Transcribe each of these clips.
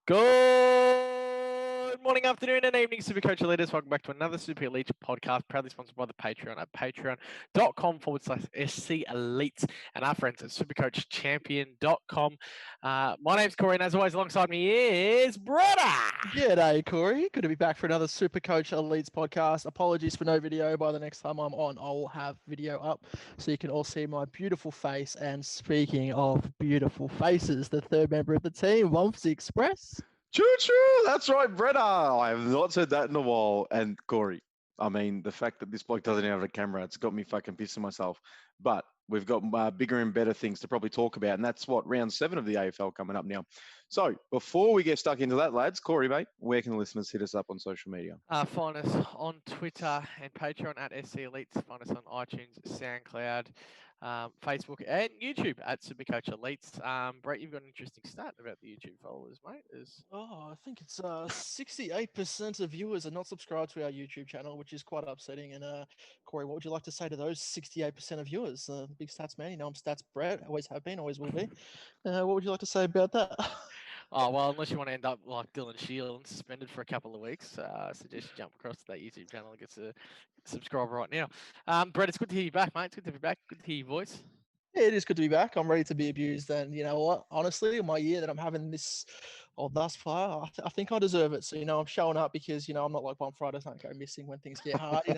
Good morning, afternoon, and evening, SuperCoach leaders. Welcome back to another SuperElites podcast, proudly sponsored by the Patreon at patreon.com/SCElites and our friends at supercoachchampion.com. My name's Corey, and as always, alongside me is Brother. G'day, Corey. Good to be back for another SuperCoach Elites podcast. Apologies for no video. By the next time I'm on, I'll have video up so you can all see my beautiful face. And speaking of beautiful faces, the third member of the team, Bonfz Express. Choo-choo! That's right, Bretta. I have not said that in a while. And Corey, I mean, the fact that this bloke doesn't have a camera, it's got me fucking pissing myself. But we've got bigger and better things to probably talk about. And that's what, round 7 of the AFL coming up now. So before we get stuck into that, lads, Corey, mate, where can the listeners hit us up on social media? Find us on Twitter and Patreon at SCElites. Find us on iTunes, SoundCloud, Facebook, and YouTube at SuperCoach Elites. Brett, you've got an interesting stat about the YouTube followers, mate. I think it's 68% of viewers are not subscribed to our YouTube channel, which is quite upsetting. And Corey, what would you like to say to those 68% of viewers? Big stats man, you know I'm stats Brett, always have been, always will be. What would you like to say about that? Oh, well, unless you want to end up like Dylan Shield and suspended for a couple of weeks, I suggest you jump across to that YouTube channel and get a subscribe right now. Brett, it's good to hear you back, mate. It's good to be back. Good to hear your voice. Yeah, it is good to be back. I'm ready to be abused. And you know what? Honestly, my year that I'm having this, or thus far, I think I deserve it. So, I'm showing up because, I'm not like Bonfz. I don't go missing when things get hard. Through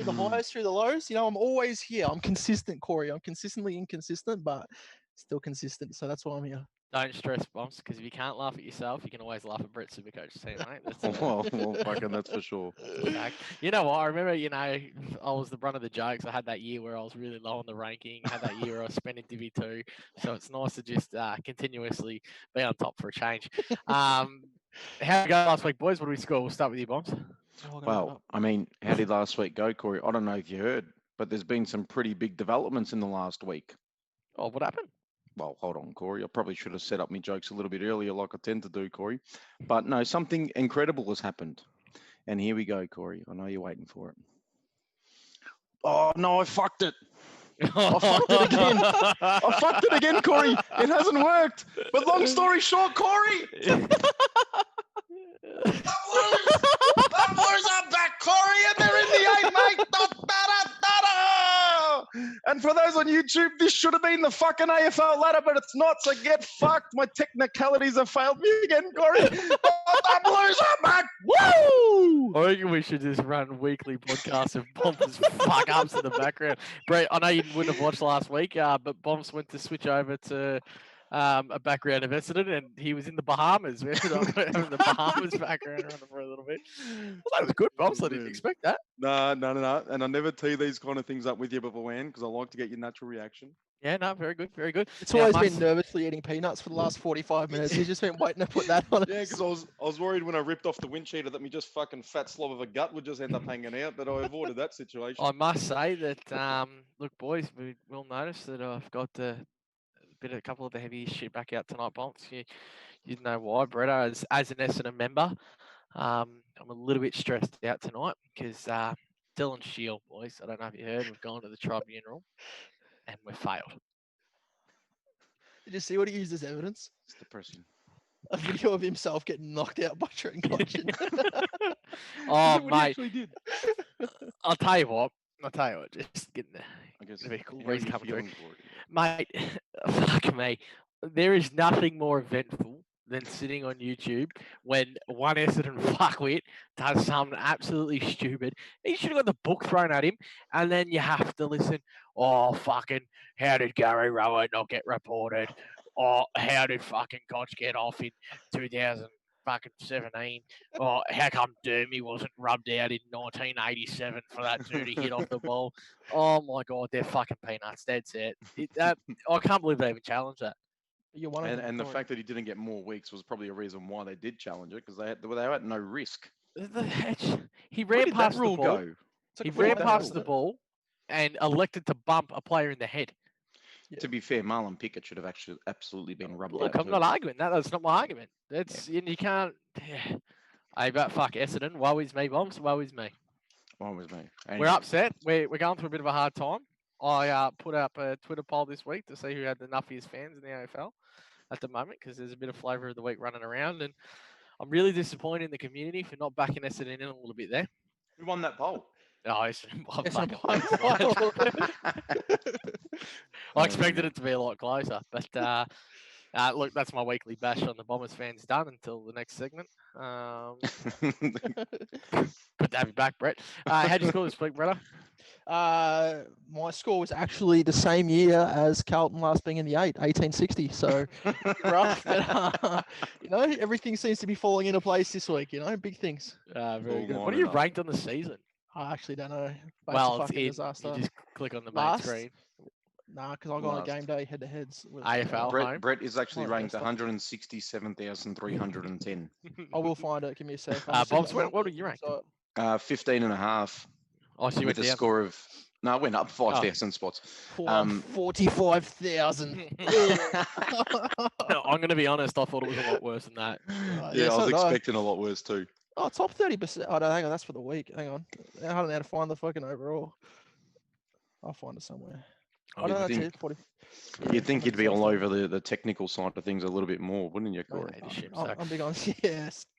the highs, through the lows. I'm always here. I'm consistent, Corey. I'm consistently inconsistent, but still consistent. So that's why I'm here. Don't stress, Bumps, because if you can't laugh at yourself, you can always laugh at Brett's SuperCoach team, mate. Well, fucking that's for sure. You know what? I remember, I was the brunt of the jokes. I had that year where I was really low on the ranking. I had that year where I was spending Divi 2. So it's nice to just continuously be on top for a change. How did it go last week, boys? What do we score? We'll start with you, Bumps. Well, I mean, how did last week go, Corey? I don't know if you heard, but there's been some pretty big developments in the last week. Oh, what happened? Well, hold on, Corey. I probably should have set up my jokes a little bit earlier like I tend to do, Corey. But no, something incredible has happened. And here we go, Corey. I know you're waiting for it. Oh, no, I fucked it. I fucked it again. I fucked it again, Corey. It hasn't worked. But long story short, Corey. The Blues are back, Corey, and they're in the 8, mate. And for those on YouTube, this should have been the fucking AFL ladder, but it's not, so get fucked. My technicalities have failed me again, Corey. The Blues are back. Woo! I reckon we should just run weekly podcasts of Bombs fuck ups in the background. Brett, I know you wouldn't have watched last week, but Bombs went to switch over to a background of Essendon, and he was in the Bahamas. We ended up having the Bahamas background running for a little bit. Well, that was good, Bombs. I didn't expect that. No. And I never tee these kind of things up with you beforehand because I like to get your natural reaction. Yeah, no, very good, very good. It's always been nervously eating peanuts for the last 45 minutes. He's just been waiting to put that on. Yeah, because I was worried when I ripped off the wind cheater that me just fucking fat slob of a gut would just end up hanging out, but I avoided that situation. I must say that, look, boys, we will notice that I've got a couple of the heaviest shit back out tonight, Bonks. You know why, Brett, as an Essendon member, I'm a little bit stressed out tonight because Dylan Shield, boys, I don't know if you heard, we've gone to the tribunal and we've failed. Did you see what he used as evidence? It's depressing. A video of himself getting knocked out by Trent Cotchin. Oh, mate. He did. I'll tell you what, just getting I guess the vehicle how are race you coming through. feeling, Corey? Mate, fuck me. There is nothing more eventful than sitting on YouTube when one Essendon fuckwit does something absolutely stupid. He should have got the book thrown at him, and then you have to listen. Oh, fucking, how did Gary Rowan not get reported? Oh, how did fucking Koch get off in 2017? Oh, how come Dermy wasn't rubbed out in 1987 for that dude to hit off the ball? Oh my God, they're fucking peanuts. That's it. I can't believe they even challenged that. And the fact that he didn't get more weeks was probably a reason why they did challenge it, because they had no risk. He ran past the ball. Go? He ran past the ball and elected to bump a player in the head. Yeah. To be fair, Marlon Pickett should have actually absolutely been rubbed out. Look, I'm not arguing that. That's not my argument. You can't. Hey, but fuck Essendon. Woe is me, Bombs. Woe is me. Woe is me. We're upset. We're going through a bit of a hard time. I put up a Twitter poll this week to see who had the nuffiest fans in the AFL. at the moment because there's a bit of flavour of the week running around, and I'm really disappointed in the community for not backing Essendon in a little bit there. Who won that poll? Oh, Essendon won Essendon fucking won. landslide. I expected it to be a lot closer, but look, that's my weekly bash on the Bombers fans done until the next segment. Good to have you back, Brett. How'd you score this week, brother? My score was actually the same year as Carlton last being in the 1860. So rough, but everything seems to be falling into place this week. Big things. Very all good. What are lining you up. ranked on the season? I actually don't know. But Well, it's a it's fucking in. disaster. You just click on the main Last? screen. Nah, because I got on a Last. game day head-to-heads. With, AFL. Brett, Brett is actually Well, ranked that's 167,310. I will find it. Give me a sec. Bonfz, what are you ranked? 15 and a half Oh, so you went with a down. score of... No, it went up 5,000 spots. 45,000. No, I'm going to be honest. I thought it was a lot worse than that. Yeah, I so was did I. expecting a lot worse too. Oh, top 30%. Oh, no, hang on. That's for the week. Hang on. I don't know how to find the fucking overall. I'll find it somewhere. Oh, Oh, no, you'd that's think- it. 40. You'd think I'm a you'd be all disaster. over the technical side of things a little bit more, wouldn't you, Corey? I'd assume so. I'm big on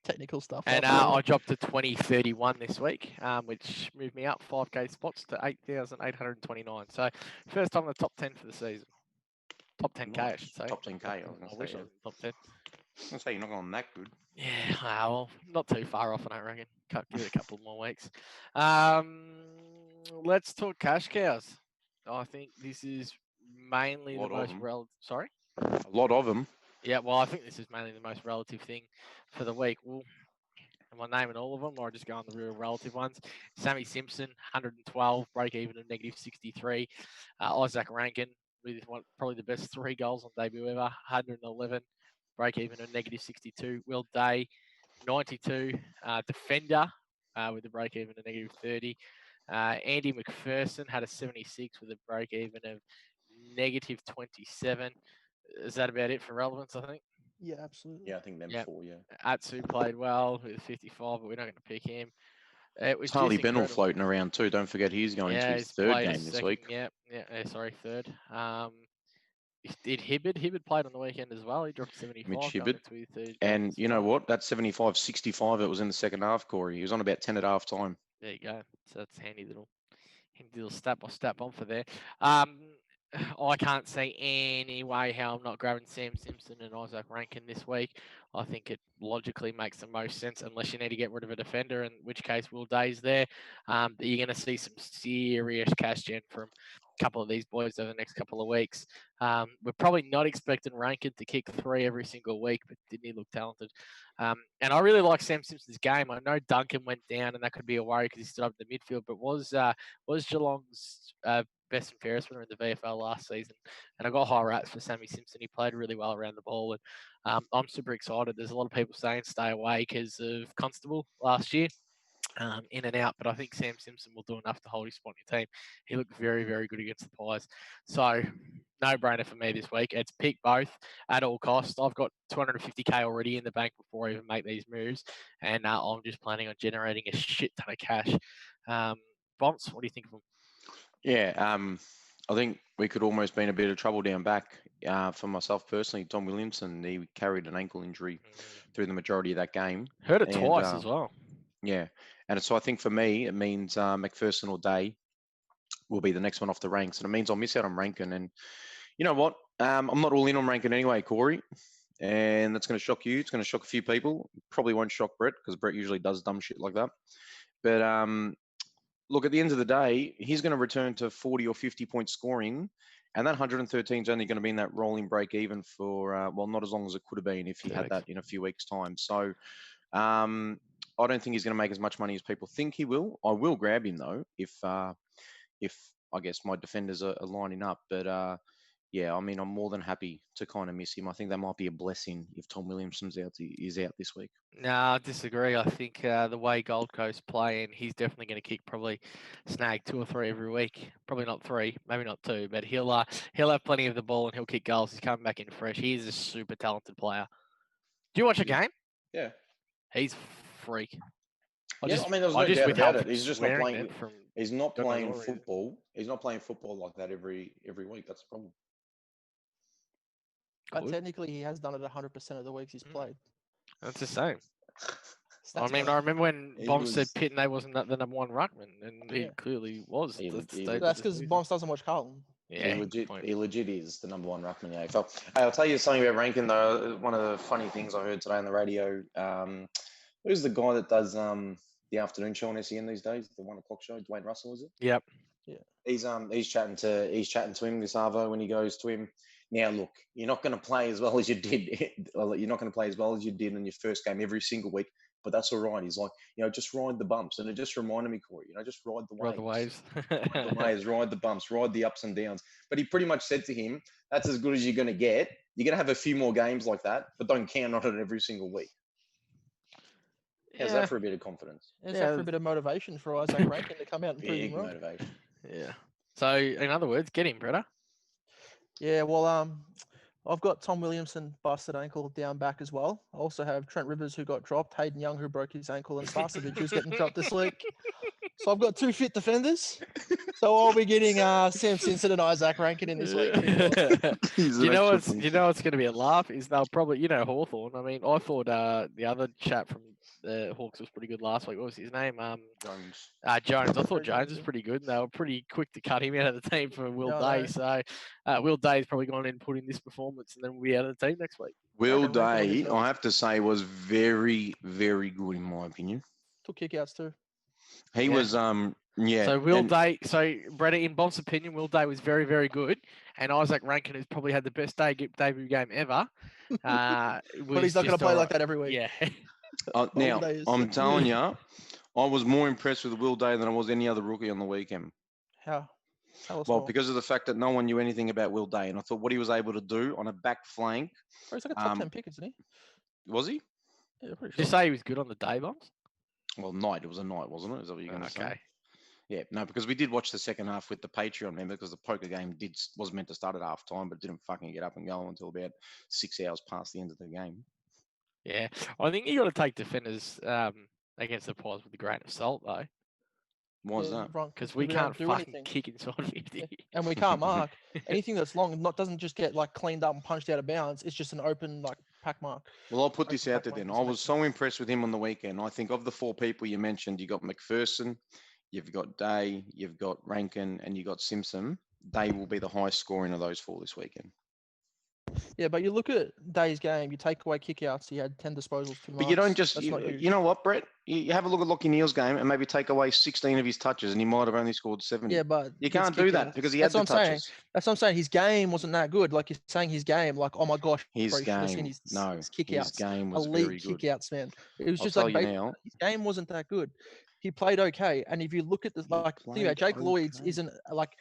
technical stuff. And I'll I dropped to 2031 this week, which moved me up 5k spots to 8,829. So first time in the top 10 for the season. Top 10k, I should say. Top 10k. I wish I was top 10. was gonna say you're not going that good. Yeah, well, not too far off, I don't reckon. Give it a couple more weeks. Let's talk cash cows. I think this is mainly the Lot of most them. relative. Sorry? A lot of them. Yeah, well, I think this is mainly the most relative thing for the week. Well, am I naming all of them, or just go on the real relative ones? Sammy Simpson, 112, break even of -63. Isaac Rankin with probably the best 3 goals on debut ever, 111, break even of -62. Will Day, 92. Defender with a break even of -30. Andy McPherson had a 76 with a break even of -27. Is that about it for relevance, I think? Yeah, absolutely. Yeah, I think them Yep. 4, yeah. Atsu played well with 55, but we're not going to pick him. It was Harley just Bennell incredible. floating around too. Don't forget he's going to his he's third played game his this second, week. Sorry, third. Did Hibbard played on the weekend as well. He dropped 75. Mitch going Hibbard. into his third game And as you know well. what? That 75-65, it was in the second half, Corey. He was on about 10 at half time. There you go. So that's handy little stat by stat bomb for there. I can't see any way how I'm not grabbing Sam Simpson and Isaac Rankin this week. I think it logically makes the most sense, unless you need to get rid of a defender, in which case Will Day's there. But you're going to see some serious cash gen from a couple of these boys over the next couple of weeks. We're probably not expecting Rankin to kick 3 every single week, but didn't he look talented? And I really like Sam Simpson's game. I know Duncan went down, and that could be a worry because he stood up in the midfield, but was Geelong's best and fairest winner in the VFL last season. And I got high raps for Sammy Simpson. He played really well around the ball, and I'm super excited. There's a lot of people saying stay away because of Constable last year. In and out, but I think Sam Simpson will do enough to hold his spot in your team. He looked very, very good against the Pies. So, no-brainer for me this week. It's pick both at all costs. I've got 250k already in the bank before I even make these moves, and I'm just planning on generating a shit ton of cash. Bonfz, what do you think of them? Yeah, I think we could almost be in a bit of trouble down back. For myself personally, Tom Williamson, he carried an ankle injury through the majority of that game. Heard it twice as well. Yeah, and so I think for me, it means McPherson or Day will be the next one off the ranks, and it means I'll miss out on Rankin. And you know what? I'm not all in on Rankin anyway, Corey, and that's going to shock you. It's going to shock a few people. Probably won't shock Brett because Brett usually does dumb shit like that. But look, at the end of the day, he's going to return to 40 or 50 point scoring, and that 113 is only going to be in that rolling break even for, well, not as long as it could have been if he had that in a few weeks' time. So I don't think he's going to make as much money as people think he will. I will grab him, though, if I guess my defenders are lining up. But, yeah, I mean, I'm more than happy to kind of miss him. I think that might be a blessing if Tom Williamson's is out this week. No, I disagree. I think the way Gold Coast play, and he's definitely going to probably snag 2 or 3 every week. Probably not 3, maybe not 2, but he'll have plenty of the ball and he'll kick goals. He's coming back in fresh. He is a super talented player. Do you watch a game? Yeah. He's freak. I mean, there's no doubt about it. He's just not playing. He's not playing knows football. He's not playing football like that every week. That's the problem. But good. technically, he has done it 100% of the weeks he's Mm. played. That's the same. I Stats mean, bro. I remember when He Bonfz said was- Pitney wasn't the number one ruckman, and he Yeah. clearly was. He- That's the he- state of That's the because season. Bonfz doesn't watch Carlton. Yeah, he legit, point. he legit is the number one ruckman in the AFL. Hey, I'll tell you something about Rankin though. One of the funny things I heard today on the radio. Who's the guy that does the afternoon show on SEN these days? The 1 o'clock show. Dwayne Russell, is it? Yep. He's chatting to him this arvo when he goes to him. Now look, you're not going to play as well as you did. You're not going to play as well as you did in your first game every single week, but that's all right. He's like, just ride the bumps, and it just reminded me, Corey. Just ride the waves. Ride the waves. Ride the waves, ride the bumps, ride the ups and downs. But he pretty much said to him, "That's as good as you're going to get. You're going to have a few more games like that, but don't count on it every single week." How's that for a bit of confidence? Is Yeah. that for a bit of motivation for Isaac Rankin to come out and prove Big him wrong? motivation. Yeah. So, in other words, get him, brother. Yeah, well, I've got Tom Williamson busted ankle down back as well. I also have Trent Rivers who got dropped, Hayden Young who broke his ankle, and Starcevic who's getting dropped this week. So I've got 2 fit defenders. So I'll be getting Sam Simpson and Isaac Rankin in this week. You know what's going to be a laugh is they'll probably Hawthorn. I mean, I thought the other chap from the Hawks was pretty good last week. What was his name? Jones. Jones. I thought Very Jones Jones, was yeah. pretty good. And they were pretty quick to cut him out of the team for Will Yeah, I Day. know. So Will Day's probably gone in and put in this performance, and then we'll be out of the team next week. Will Reckon Rankin will Day, hit that. I have to say, was very, very good in my opinion. Took kickouts too. He Yeah. was, yeah. So Will and- Day, Bretta, in Bon's opinion, Will Day was very, very good, and Isaac Rankin has probably had the best debut game ever. But he's not going to play like that every week. Yeah. now, Day is I'm so telling good. you, I was more impressed with Will Day than I was any other rookie on the weekend. How? Tell us Well, more. because of the fact that no one knew anything about Will Day, and I thought what he was able to do on a back flank, Bro, he's like a top 10 pick, isn't he? was he? Yeah, pretty Did you sure. say he was good on the day, Bonds? Well, night. It was a night, wasn't it? Is that what you're going to say? Okay. Yeah, no, because we did watch the second half with the Patreon member because the poker game was meant to start at half time, but didn't fucking get up and go until about 6 hours past the end of the game. Yeah. I think you got to take defenders against the Pies with a grain of salt, though, Why is Yeah, that? wrong, because we don't can't do fucking anything. kick inside 50. And we can't mark. Anything that's long doesn't just get like cleaned up and punched out of bounds. It's just an open like pack mark. Well, I'll put Like this the out there back then. line I doesn't was make so impressed with him on the weekend. I think of the 4 people you mentioned, you got McPherson, you've got Day, you've got Rankin, and you got Simpson. They will be the highest scoring of those 4 this weekend. Yeah, but you look at Day's game, you take away kickouts, he had 10 disposals, 2 But you don't marks. just, That's not huge. you know what, Brett? You have a look at Lockie Neal's game and maybe take away 16 of his touches, and he might have only scored 70. Yeah, but You it's can't do that kickouts. because he had That's the what I'm saying. touches. That's what I'm saying. His game wasn't that good. Like you're saying, his game, like oh my gosh, His bro, you should have seen game, his his kickouts. game was Elite very good. kickouts, man. It was I'll just tell like you basic- now. his game wasn't that good. He played okay, and if you look at the He like, think about it, played Jake Lloyd's okay. isn't like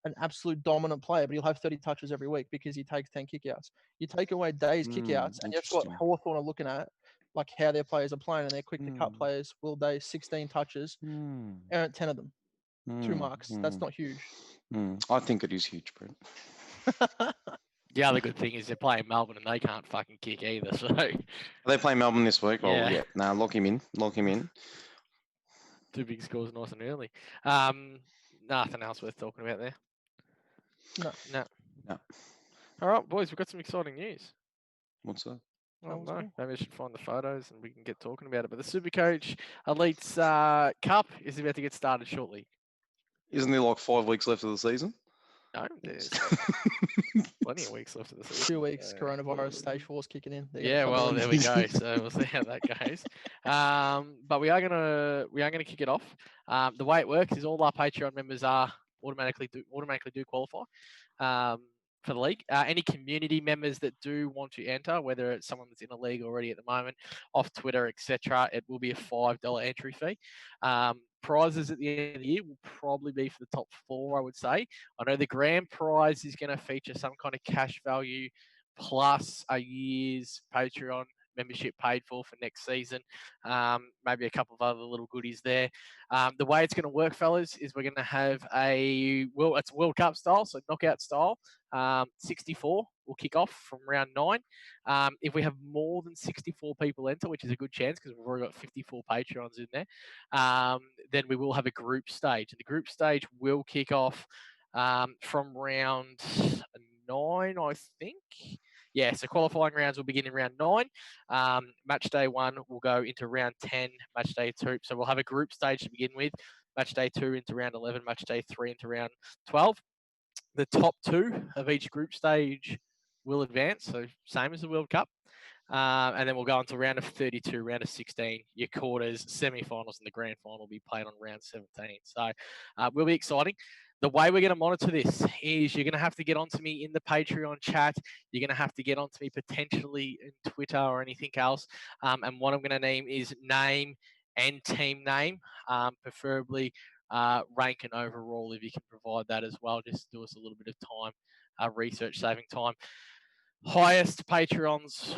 an absolute dominant player, but he'll have 30 touches every week because he takes 10 kickouts. You take away Day's kickouts, and that's what interesting. Hawthorn are looking at, like how their players are playing, and they're quick to cut players. Will Day 16 touches, earned 10 of them, 2 marks. That's not huge. I think it is huge, Brett. The other good thing is they're playing Melbourne and they can't fucking kick either. So Are they playing Melbourne this week? Yeah. Oh, yeah. Nah, lock him in. Lock him in. 2 big scores nice and early. Nothing else worth talking about there. No. No. All right, boys, we've got some exciting news. What's that? Oh, was no. cool. Maybe I should find the photos and we can get talking about it. But the SuperCoach Elites Cup is about to get started shortly. Isn't there like 5 weeks left of the season? No, there's plenty of weeks left of the season. 2 weeks, coronavirus stage 4's kicking in. They're gonna Yeah, cut well, the there league. we go. So we'll see how that goes. But we are gonna kick it off. The way it works is all our Patreon members are automatically do qualify for the league. Any community members that do want to enter, whether it's someone that's in a league already at the moment, off Twitter, etc., it will be a $5 entry fee. Prizes at the end of the year will probably be for the top 4, I would say. I know the grand prize is going to feature some kind of cash value plus a year's Patreon membership paid for next season. Maybe a couple of other little goodies there. The way it's going to work, fellas, is we're going to have it's World Cup style, so knockout style. 64 will kick off from round 9. If we have more than 64 people enter, which is a good chance because we've already got 54 Patreons in there, then we will have a group stage. And the group stage will kick off from round 9, I think. yeah, so qualifying rounds will begin in round 9. Match day 1 will go into round 10, match day 2. So we'll have a group stage to begin with. Match day 2 into round 11, match day 3 into round 12. The top 2 of each group stage will advance, so same as the World Cup. And then we'll go on to round of 32, round of 16, your quarters, semi-finals, and the grand final will be played on round 17. So will be exciting. The way we're going to monitor this is you're going to have to get onto me in the Patreon chat. You're going to have to get onto me potentially in Twitter or anything else. And what I'm going to name is name and team name, preferably rank and overall if you can provide that as well. Just do us a little bit of time, research saving time. Highest Patreons,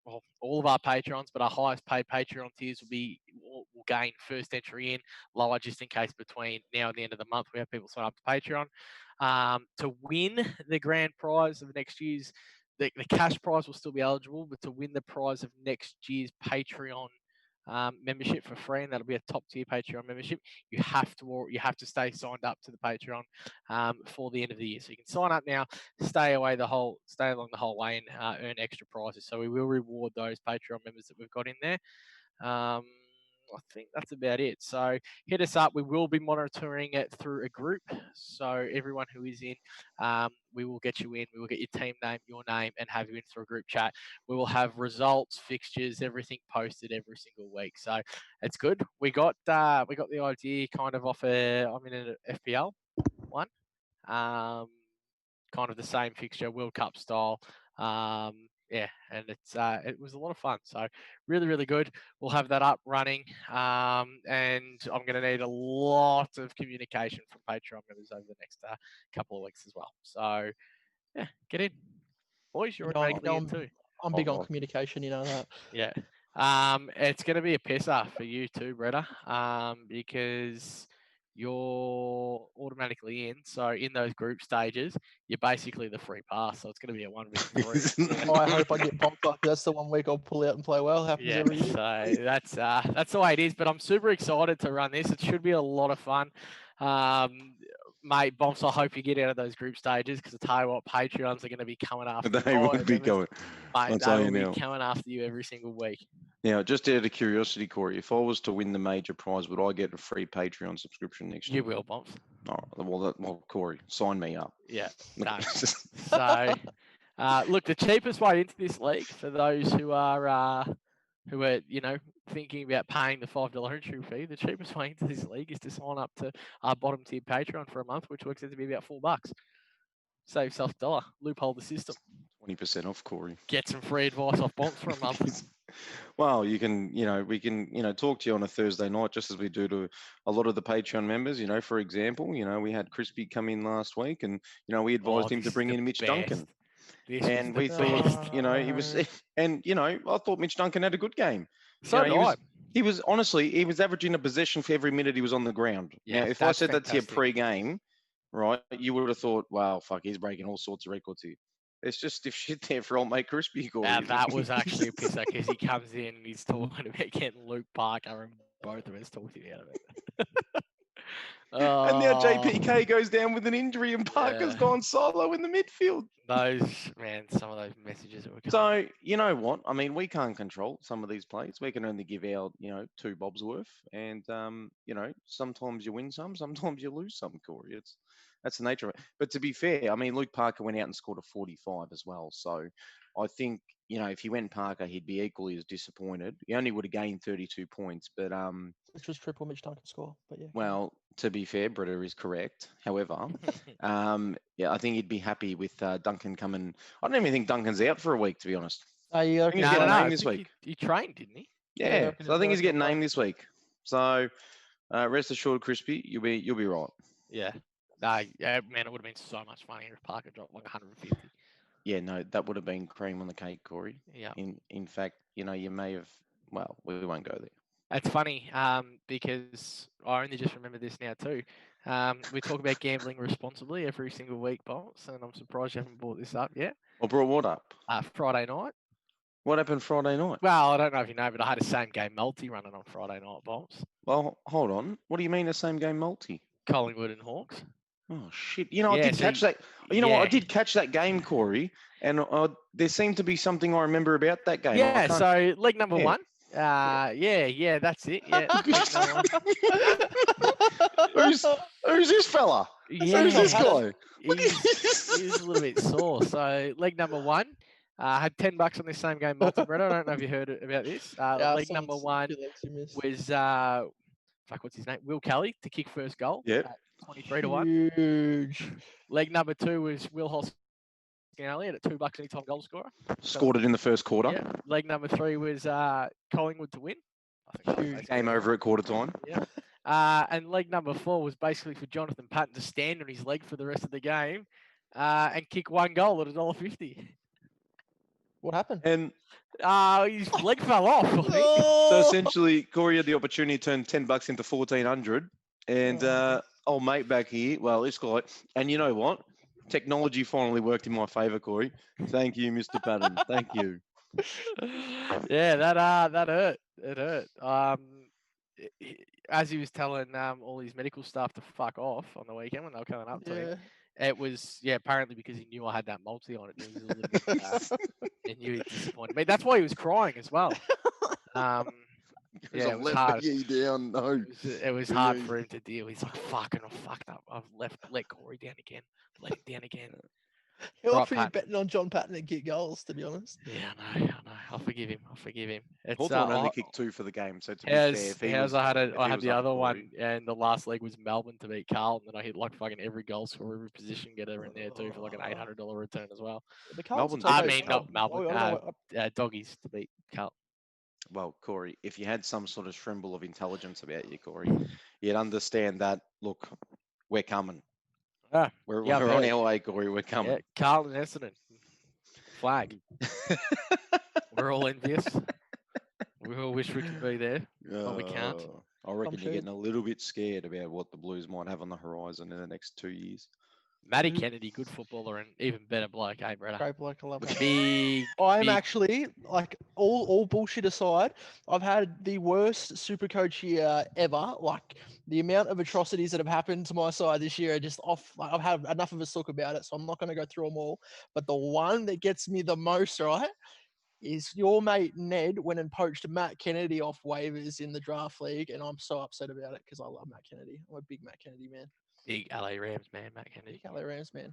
well, all of our Patrons, but our highest paid Patreon tiers will gain first entry in, lower just in case between now and the end of the month we have people sign up to Patreon. To win the grand prize of next year's, the cash prize will still be eligible, but to win the prize of next year's Patreon membership for free, and that'll be a top tier Patreon membership, you have to stay signed up to the Patreon for the end of the year. So you can sign up now, stay along the whole way, and earn extra prizes. So we will reward those Patreon members that we've got in there. I think that's about it. So hit us up. We will be monitoring it through a group. So everyone who is in, we will get you in. We will get your team name, your name, and have you in through a group chat. We will have results, fixtures, everything posted every single week. So it's good. We got the idea kind of off I'm in an FPL one, kind of the same fixture, World Cup style. Yeah, and it was a lot of fun. So really, really good. We'll have that up running, and I'm going to need a lot of communication from Patreon members over the next couple of weeks as well. So yeah, get in, boys. You're automatically in too. I'm big on communication, you know that. Yeah. It's going to be a pisser for you too, Bretta, because you're automatically in. So in those group stages, you're basically the free pass. So it's going to be a 1v3. I hope I get bumped up. That's the 1 week I'll pull out and play well. Happens every year. So that's the way it is. But I'm super excited to run this. It should be a lot of fun. Mate, Bonfz, I hope you get out of those group stages, because I tell you what, Patreons are going to be coming after you. They would be going. Mate, they will be coming after you every single week. Now, just out of curiosity, Corey, if I was to win the major prize, would I get a free Patreon subscription next year? You will, Bonfz. All right. Well, Corey, sign me up. Yeah. No. So, look, the cheapest way into this league for those who are thinking about paying the $5 entry fee, the cheapest way into this league is to sign up to our bottom tier Patreon for a month, which works out to be about $4. Save yourself $1. Loophole the system. 20% off, Corey. Get some free advice off Bonfz for a month. Well, we can talk to you on a Thursday night, just as we do to a lot of the Patreon members. For example, we had Crispy come in last week, and we advised him to bring in Mitch Duncan. And we thought, he was, and I thought Mitch Duncan had a good game. So he was averaging a possession for every minute he was on the ground. Yeah, now, if I said that to you pre-game, right, you would have thought, wow, fuck, he's breaking all sorts of records here. It's just if shit there for old mate Crispy. That was actually a pisser, because he comes in and he's talking about getting Luke Parker, and both of us talking out of it. And now JPK goes down with an injury, and Parker's gone solo in the midfield. Some of those messages that were coming. So, you know what? I mean, we can't control some of these plays. We can only give our, 2 bobs worth. And, sometimes you win some, sometimes you lose some, Corey. That's the nature of it. But to be fair, I mean, Luke Parker went out and scored a 45 as well. So I think, if he went Parker, he'd be equally as disappointed. He only would have gained 32 points, but which was triple Mitch Duncan score. But yeah. Well, to be fair, Britta is correct. However, I think he'd be happy with Duncan coming. I don't even think Duncan's out for a week, to be honest. He's getting named this week. He trained, didn't he? Yeah, so I think he's getting named this week. So rest assured, Crispy, you'll be right. Yeah. Man, it would have been so much funnier if Parker dropped like 150. Yeah, no, that would have been cream on the cake, Corey. Yeah. In fact, you may have. Well, we won't go there. It's funny, because I only just remember this now too. We talk about gambling responsibly every single week, Bonfz, and I'm surprised you haven't brought this up yet. I brought what up? Friday night. What happened Friday night? Well, I don't know if you know, but I had a same game multi running on Friday night, Bonfz. Well, hold on. What do you mean a same game multi? Collingwood and Hawks. Oh shit! You know, I Yeah, did so catch that. You know what? I yeah. did catch that game, Corey, and there seemed to be something I remember about that game. I Yeah, can't- so leg number yeah. one. Yeah, that's it. Yeah, leg number one. who's this fella? Yeah, Who's this guy? Look he's a little bit sore. So leg number one, had $10 on this same game multi-bread. I don't know if you heard about this. Yeah, Leg number one was fuck, what's his name? Will Kelly to kick first goal. Yeah. At 23 to 1. Huge. Leg number two was Will Hoskinelli at $2 anytime goal scorer. Scored it in the first quarter. Yeah. Leg number three was Collingwood to win. I think that was Huge. basically Game it. over at quarter time. Yeah. And leg number four was basically for Jonathan Patton to stand on his leg for the rest of the game and kick one goal at $1.50. What happened? And His leg fell off. I think. so essentially, Corey had the opportunity to turn $10 into 1,400, and old mate back here, well, this guy, and you know what? Technology finally worked in my favour, Corey. Thank you, Mr. Patton. Thank you. Yeah, that hurt. It hurt. As he was telling all his medical staff to fuck off on the weekend when they were coming up to him, it was apparently because he knew I had that multi on it. He was a little bit, he knew he was disappointed. I mean, that's why he was crying as well. Yeah, it was hard. Down. No. It was hard for him to deal. He's like, fucking, I fucked up. I've let Corey down again. Let him down again. How Right, often are you Pat. betting on John Patton to get goals, to be honest? Yeah, I know. I'll forgive him. It's Hawthorn only kicked 2 for the game, so to be How's, fair, if he how's was, I had if he I had was the up other for one, it- and the last leg was Melbourne to beat Carlton, and I hit like fucking every goal scorer, every position getter in there too for like an $800 return as well. The Carlton's Melbourne's top I okay. eight mean, now. not Melbourne. Oh, I don't know. Doggies to beat Carlton. Well, Corey, if you had some sort of shrimble of intelligence about you, Corey, you'd understand that, look, we're coming. Ah, We're yeah, I've on heard. our way, Corey. We're Yeah, coming. Carlton, Essendon, flag. We're all envious. We all wish we could be there. But we can't. I reckon I'm you're getting sure- a little bit scared about what the Blues might have on the horizon in the next 2 years. Matty Who- Kennedy, good footballer and even better bloke, hey, brother. Great bloke, I love him. Big. I'm big- actually, like, all bullshit aside, I've had the worst SuperCoach year ever. Like, the amount of atrocities that have happened to my side this year are just off. Like, I've had enough of a talk about it, so I'm not going to go through them all. But the one that gets me the most, right, is your mate Ned went and poached Matt Kennedy off waivers in the draft league, and I'm so upset about it because I love Matt Kennedy. I'm a big Matt Kennedy man. Big LA Rams man, Matt Kennedy. Big LA Rams man.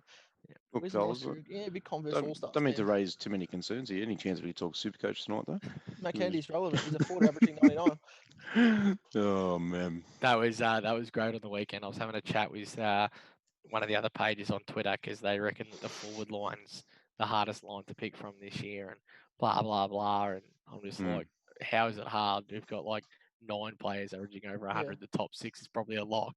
Look, Where's fellas, Northfield? Yeah, big Converse All Stars. don't mean to raise too many concerns here. Any chance we talk Supercoach tonight, though? Matt Kennedy's relevant. He's a forward averaging 99. Oh, man. That was great on the weekend. I was having a chat with one of the other pages on Twitter because they reckon that the forward line's the hardest line to pick from this year and blah blah blah. And I'm just like, how is it hard? We've got like 9 players averaging over 100. The top 6 is probably a lock.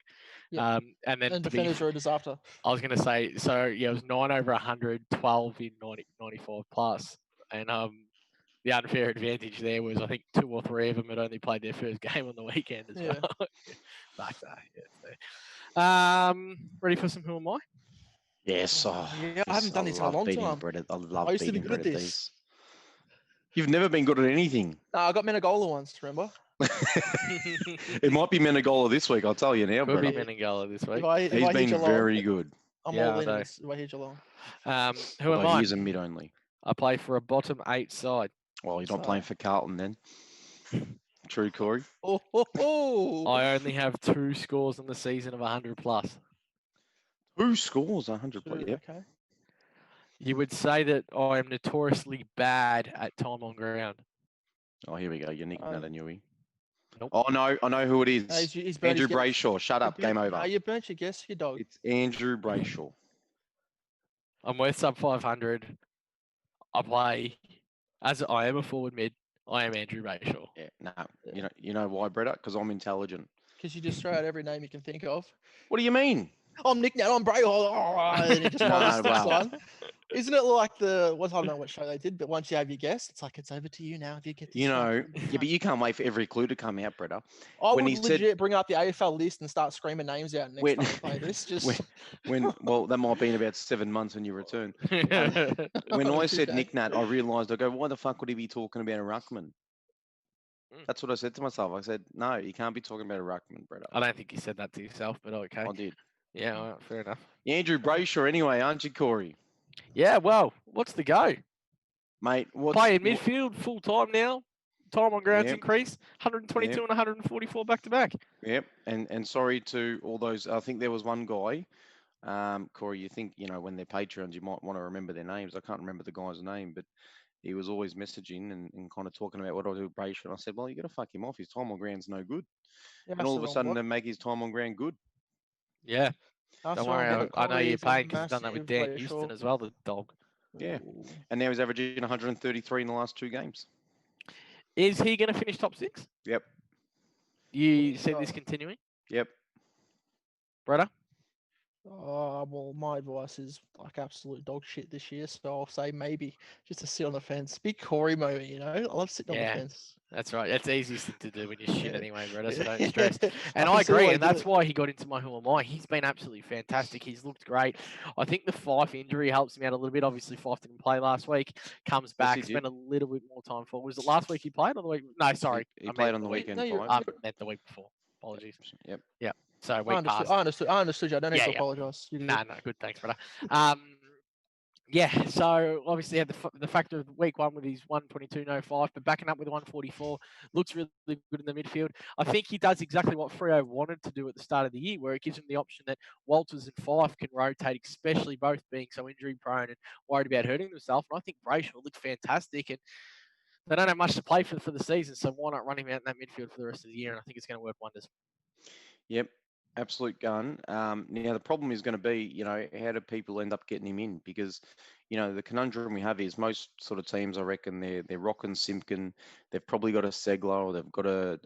Yeah. And then And to be, defenders are a disaster. I was going to say, so yeah, it was 9 over 100, 12 in 90, 95 plus, and the unfair advantage there was I think 2 or 3 of them had only played their first game on the weekend as Yeah. well. Fuck that. Yeah, so. Ready for some Who Am I? Yes. Oh, yeah, I haven't done this in a love long beating time. Brett I love I used to be beating good at Brett this. these. You've never been good at anything. No, I got Menegola once, remember? It might be Menegola this week, I'll tell you now, Could be brother. Meningala this If week. I He's hit been Geelong, very good. I'm Yeah, all I in know. this if I hit Geelong. Who am Although I? he is a mid only. I play for a bottom 8 side. Well, you're not So- playing for Carlton then. True, Corey. Oh, ho, ho. I only have 2 scores in the season of 100 plus. Who scores 100 Two, play? Yep. Okay. You would say that I am notoriously bad at time on ground. Oh, here we go. You're nicking that, Newey. Nope. Oh, no. I know who it is. No, he's burnt Andrew his guess. Brayshaw. Shut up. You burnt- Game over. No, you burnt your guess, you dog. It's Andrew Brayshaw. I'm worth sub 500. I play as I am a forward mid. I am Andrew Bayshaw. Yeah, no. You know why, Bretta? Because I'm intelligent. Because you just throw out every name you can think of. What do you mean? I'm Nick Nat, I'm Bray. And he just No, follows the next wow. one. Isn't it like I don't know what show they did, but once you have your guess, it's like it's over to you now if you get this. You right. know, yeah, but you can't wait for every clue to come out, Bretta. I when would he legit said- bring up the AFL list and start screaming names out next When- time I play this. Just Well, that might be in about 7 months when you return. When Oh, I said okay. Nick Nat, I realised, I go, why the fuck would he be talking about a ruckman? Mm. That's what I said to myself. I said, no, you can't be talking about a ruckman, Bretta. I don't think you said that to yourself, but okay. I did. Yeah, all right, fair enough. Andrew Brayshaw, anyway, aren't you, Corey? Yeah, well, what's the go? Mate, Play in midfield full time now. Time on grounds Yep. increase. 122 Yep. and 144 back to back. Yep, and sorry to all those. I think there was one guy, Corey. You think when they're Patreons, you might want to remember their names. I can't remember the guy's name, but he was always messaging and kind of talking about what I do with Brayshaw. And I said, well, you got to fuck him off. His time on ground's no good. Yeah, And all of a sudden, they make his time on ground good. Yeah. That's Don't the wrong worry, block. I know Corey you're is a paying because you've done that with massive Dan Houston Brayshaw. as well, the dog. Yeah. Ooh. And now he's averaging 133 in the last 2 games. Is he going to finish top 6? Yep. You see Oh. this continuing, Yep. brother? Well, my advice is like absolute dog shit this year, so I'll say maybe just to sit on the fence. Big Corey moment, you know. I love sitting on Yeah. the fence. That's right. That's the easiest thing to do when you're shit Yeah. anyway, brother, so don't stress. I And can I see why agree, he and did that's it. why he got into my Who Am I. He's been absolutely fantastic. He's looked great. I think the Fife injury helps him out a little bit. Obviously, Fife didn't play last week. Comes back, he spent did. a little bit more time for. Was it last week he played or the week? No, sorry. He I played meant on the week- weekend. No, you're- 5. I meant the week before. Apologies. Yep. So I week understood. past. I understood you. I don't need Yeah, to yeah. apologise. You No, good. Thanks, brother. Yeah, so obviously had the factor of week 1 with his 122, no 5, but backing up with 144, looks really good in the midfield. I think he does exactly what Freo wanted to do at the start of the year, where it gives him the option that Walters and Fife can rotate, especially both being so injury prone and worried about hurting themselves. And I think Brayshaw looked fantastic, and they don't have much to play for the season, so why not run him out in that midfield for the rest of the year? And I think it's going to work wonders. Yep, absolute gun. Now the problem is going to be, how do people end up getting him in? Because, the conundrum we have is most sort of teams, I reckon, they're rocking Simpkin. They've probably got a Segler, or they've got a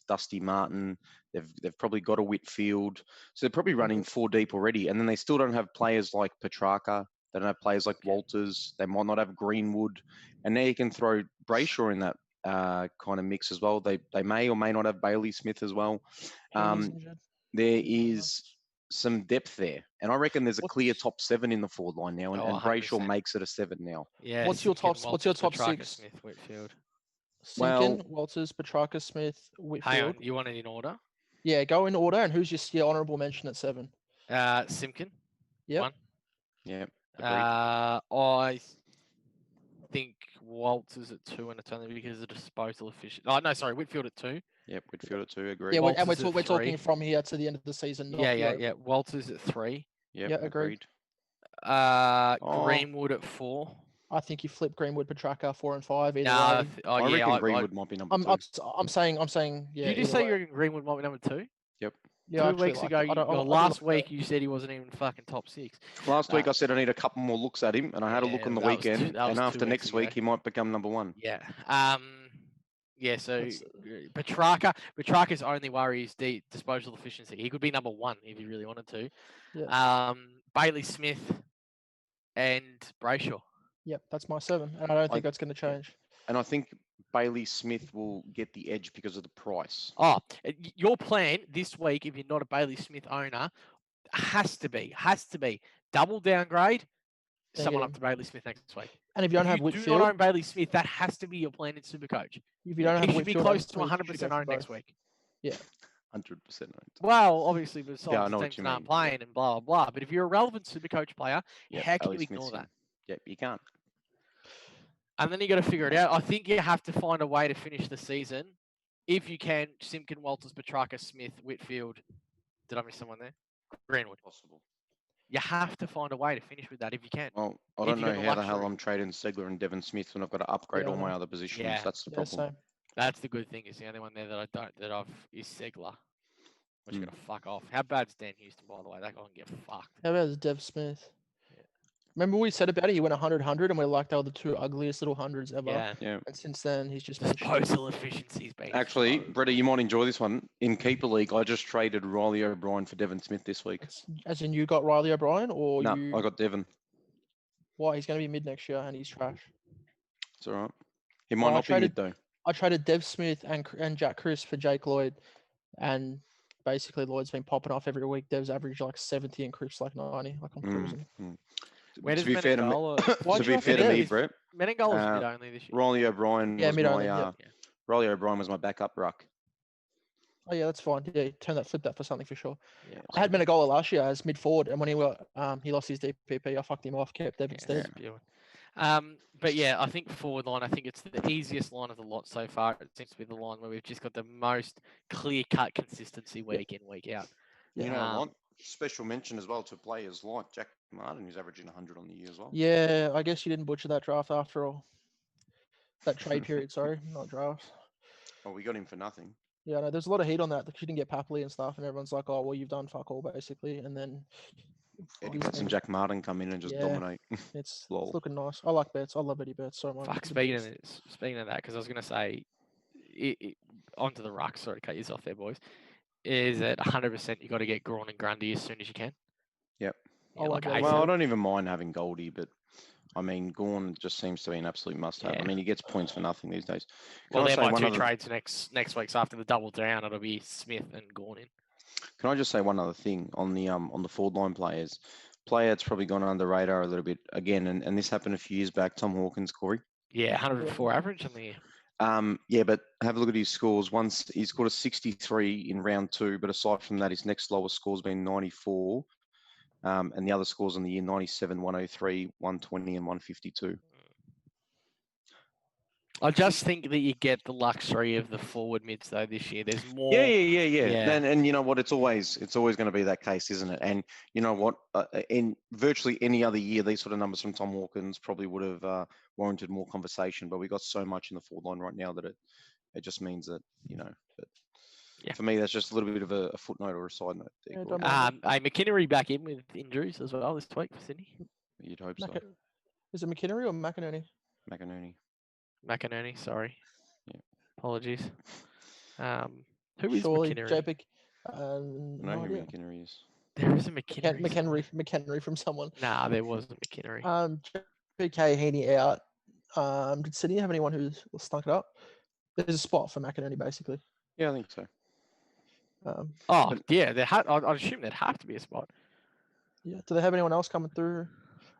Dusty Martin. They've probably got a Whitfield. So they're probably running 4 deep already, and then they still don't have players like Petrarca. They don't have players like Walters. They might not have Greenwood, and now you can throw Brayshaw in that kind of mix as well. They may or may not have Bailey Smith as well. There is some depth there, and I reckon there's a clear top 7 in the forward line now, and 100%. Brayshaw makes it a 7 now. Yeah. What's your Simpkin, top? What's your Walters, top Petrarca, 6? Smith, Whitfield. Simpkin, Walters, Petrarca, Smith, Whitfield. Hang on, you want it in order? Yeah, go in order. And who's your honourable mention at 7? Simpkin. Yep. 1. Yeah. I think Walters at 2, and it's only because of disposal efficiency. Oh no, sorry, Whitfield at 2. Yep, Whitfield at 2. Agree. Yeah, and Walters we're at talking 3. from here to the end of the season. Not Yeah. Walters at 3. Yep, yeah, agreed. Greenwood at 4. I think you flip Greenwood, Petrarca 4 and 5. Either Nah, way. I reckon Greenwood might be number 2. I'm saying. Yeah. Did you just either say way. you reckon Greenwood might be number 2? Yep. Yeah, 2 actually, weeks like ago, it. I don't- I last don't week like you said he wasn't even fucking top 6. Last week I said I need a couple more looks at him, and I had a look on the that was weekend, that was and 2 after weeks next week ago. he might become number 1. Yeah. Yeah, so That's- Petrarca's only worry is the disposal efficiency. He could be number 1 if he really wanted to. Yeah. Bailey Smith and Brayshaw. Yep, that's my 7, and I don't think that's going to change. And I think Bailey Smith will get the edge because of the price. Oh, your plan this week, if you're not a Bailey Smith owner, has to be double downgrade, Then someone get up to Bailey Smith next week. And if you don't have do Whitfield, not own Bailey Smith, that has to be your plan in SuperCoach. if you don't have He should be Whitfield close next to week, you 100% should go for owned next both. week. 100% owned. Well, obviously, besides I the know what teams you that aren't mean. playing and blah, blah, blah. But if you're a relevant SuperCoach player, Yep, how can Bailey you Smith's ignore in. that? Yep, you can't. And then you got to figure it out. I think you have to find a way to finish the season. If you can, Simpkin, Walters, Petrarca, Smith, Whitfield. Did I miss someone there? Greenwood. Possible. You have to find a way to finish with that if you can. Well, I If don't you know got the how the hell luxury. I'm trading Segler and Devon Smith when I've got to upgrade Yeah, I all my know. other positions. Yeah. That's the Yeah, problem. same. That's the good thing. Is the only one there that I've is Segler, which is Mm. gonna fuck off. How bad's Dan Houston, by the way? That guy can get fucked. How about Dev Smith? Yeah. Remember we said about it? He went 100, and we're like, they were the 2 ugliest little hundreds ever. Yeah. Yeah. And since then, he's just been shit. Disposal efficiency's been Actually, so- Bretta, you might enjoy this one. In Keeper League, I just traded Riley O'Brien for Devon Smith this week. As in, you got Riley O'Brien, or No, you? I got Devon. Why he's going to be mid next year, and he's trash. It's all right. He might Well, I not be mid, traded- though. I traded Dev Smith and Jack Chris for Jake Lloyd, and basically Lloyd's been popping off every week. Dev's averaged like 70 and Chris like 90. Like I'm cruising. Where does To be fair to me, Menengola? to be fair to me, Menengola- Brett, Menengola's mid only this year. Riley O'Brien Yeah, was mid my only, yeah. Riley O'Brien was my backup ruck. Oh yeah, that's fine. Yeah, flip that for something for sure. Yeah, I had Menegola last year as mid forward, and when he lost his DPP, I fucked him off, kept Evan yeah, instead. spewing. But yeah, I think forward line. I think it's the easiest line of the lot so far. It seems to be the line where we've just got the most clear-cut consistency week in, week out. You know Um, what? Special mention as well to players like Jack Martin, who's averaging 100 on the year as well. Yeah, I guess you didn't butcher that draft after all. That trade period, sorry, not draft. Oh, we got him for nothing. Yeah, no, there's a lot of heat on that because you didn't get Papley and stuff, and everyone's like, "Oh, well, you've done fuck all basically." And then Eddie his Betts and name- Jack Martin come in and just Yeah. dominate. it's Lol. looking nice. I like Betts. I love Eddie Betts so much. Fuck, He's a speaking beast. of that, because I was going to say, onto the ruck, sorry to cut you off there, boys, is that 100% you got to get Grawn and Grundy as soon as you can. Yep. Yeah, I like like Well, I ASAP. don't even mind having Goldie, but I mean, Gorn just seems to be an absolute must-have. Yeah. I mean, he gets points for nothing these days. Well, I they're say my one two other- trades next week. So after the double down, it'll be Smith and Gorn in. Can I just say one other thing on the forward line players? Player that's probably gone under the radar a little bit again, and this happened a few years back. Tom Hawkins, Corey. Yeah, 104 average on the year. Yeah, but have a look at his scores. Once he scored a 63 in round 2, but aside from that, his next lowest score's been 94. And the other scores on the year 97, 103, 120, and 152. I just think that you get the luxury of the forward mids though this year. There's more. Yeah. Yeah. And you know what? It's always going to be that case, isn't it? And you know what? In virtually any other year, these sort of numbers from Tom Hawkins probably would have warranted more conversation. But we got so much in the forward line right now that it just means that But Yeah. for me, that's just a little bit of a footnote or a side note. There, Yeah, Gordon. don't mind. McKinnery back in with injuries as well this week for Sydney. You'd hope so. Is it McKinnery or McInerney? McInerney, sorry. Yeah. Apologies. Who is Surely McKinnery? JPK. I know No who idea. McKinnery is. There is a McKinnery. McHenry from someone. Nah, there wasn't McKinnery. JPK Heaney out. Did Sydney have anyone who stunk it up? There's a spot for McInerney basically. Yeah, I think so. Yeah, I'd assume there'd have to be a spot. Yeah. Do they have anyone else coming through?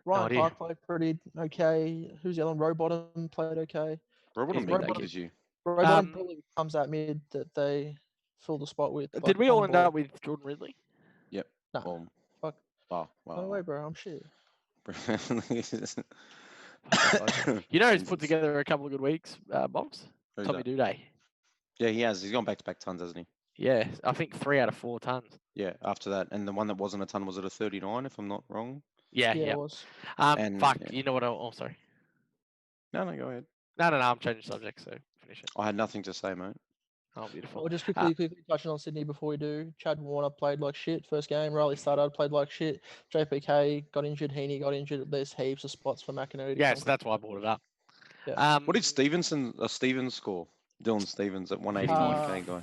Ryan idea. Clark played pretty okay. Who's the other one? Rowbottom played okay. Robert He's big been numbers you. Rowbottom probably comes out mid that they fill the spot with. Did like, we all on end ball. up with Jordan Ridley? Yep. Nah, Well, fuck. Oh, No way, bro. I'm shit. You know, he's put together a couple of good weeks, Bonfz. Who's Tommy that? Duday. Yeah, he has. He's gone back-to-back tons, hasn't he? Yeah, I think 3 out of 4 tons. Yeah, after that. And the one that wasn't a ton was at a 39, if I'm not wrong. Yeah. It was. And, Fuck, yeah. you know what? Oh, sorry. No, go ahead. No, I'm changing subject, so finish it. I had nothing to say, mate. Oh, beautiful. Well, just quickly touching on Sydney before we do. Chad Warner played like shit first game. Riley Stoddard played like shit. JPK got injured. Heaney got injured. There's heaps of spots for McInerney. to Yeah, come so that's why I brought it up. Yeah. What did Stevens score? Dylan Stevens at 181k guy.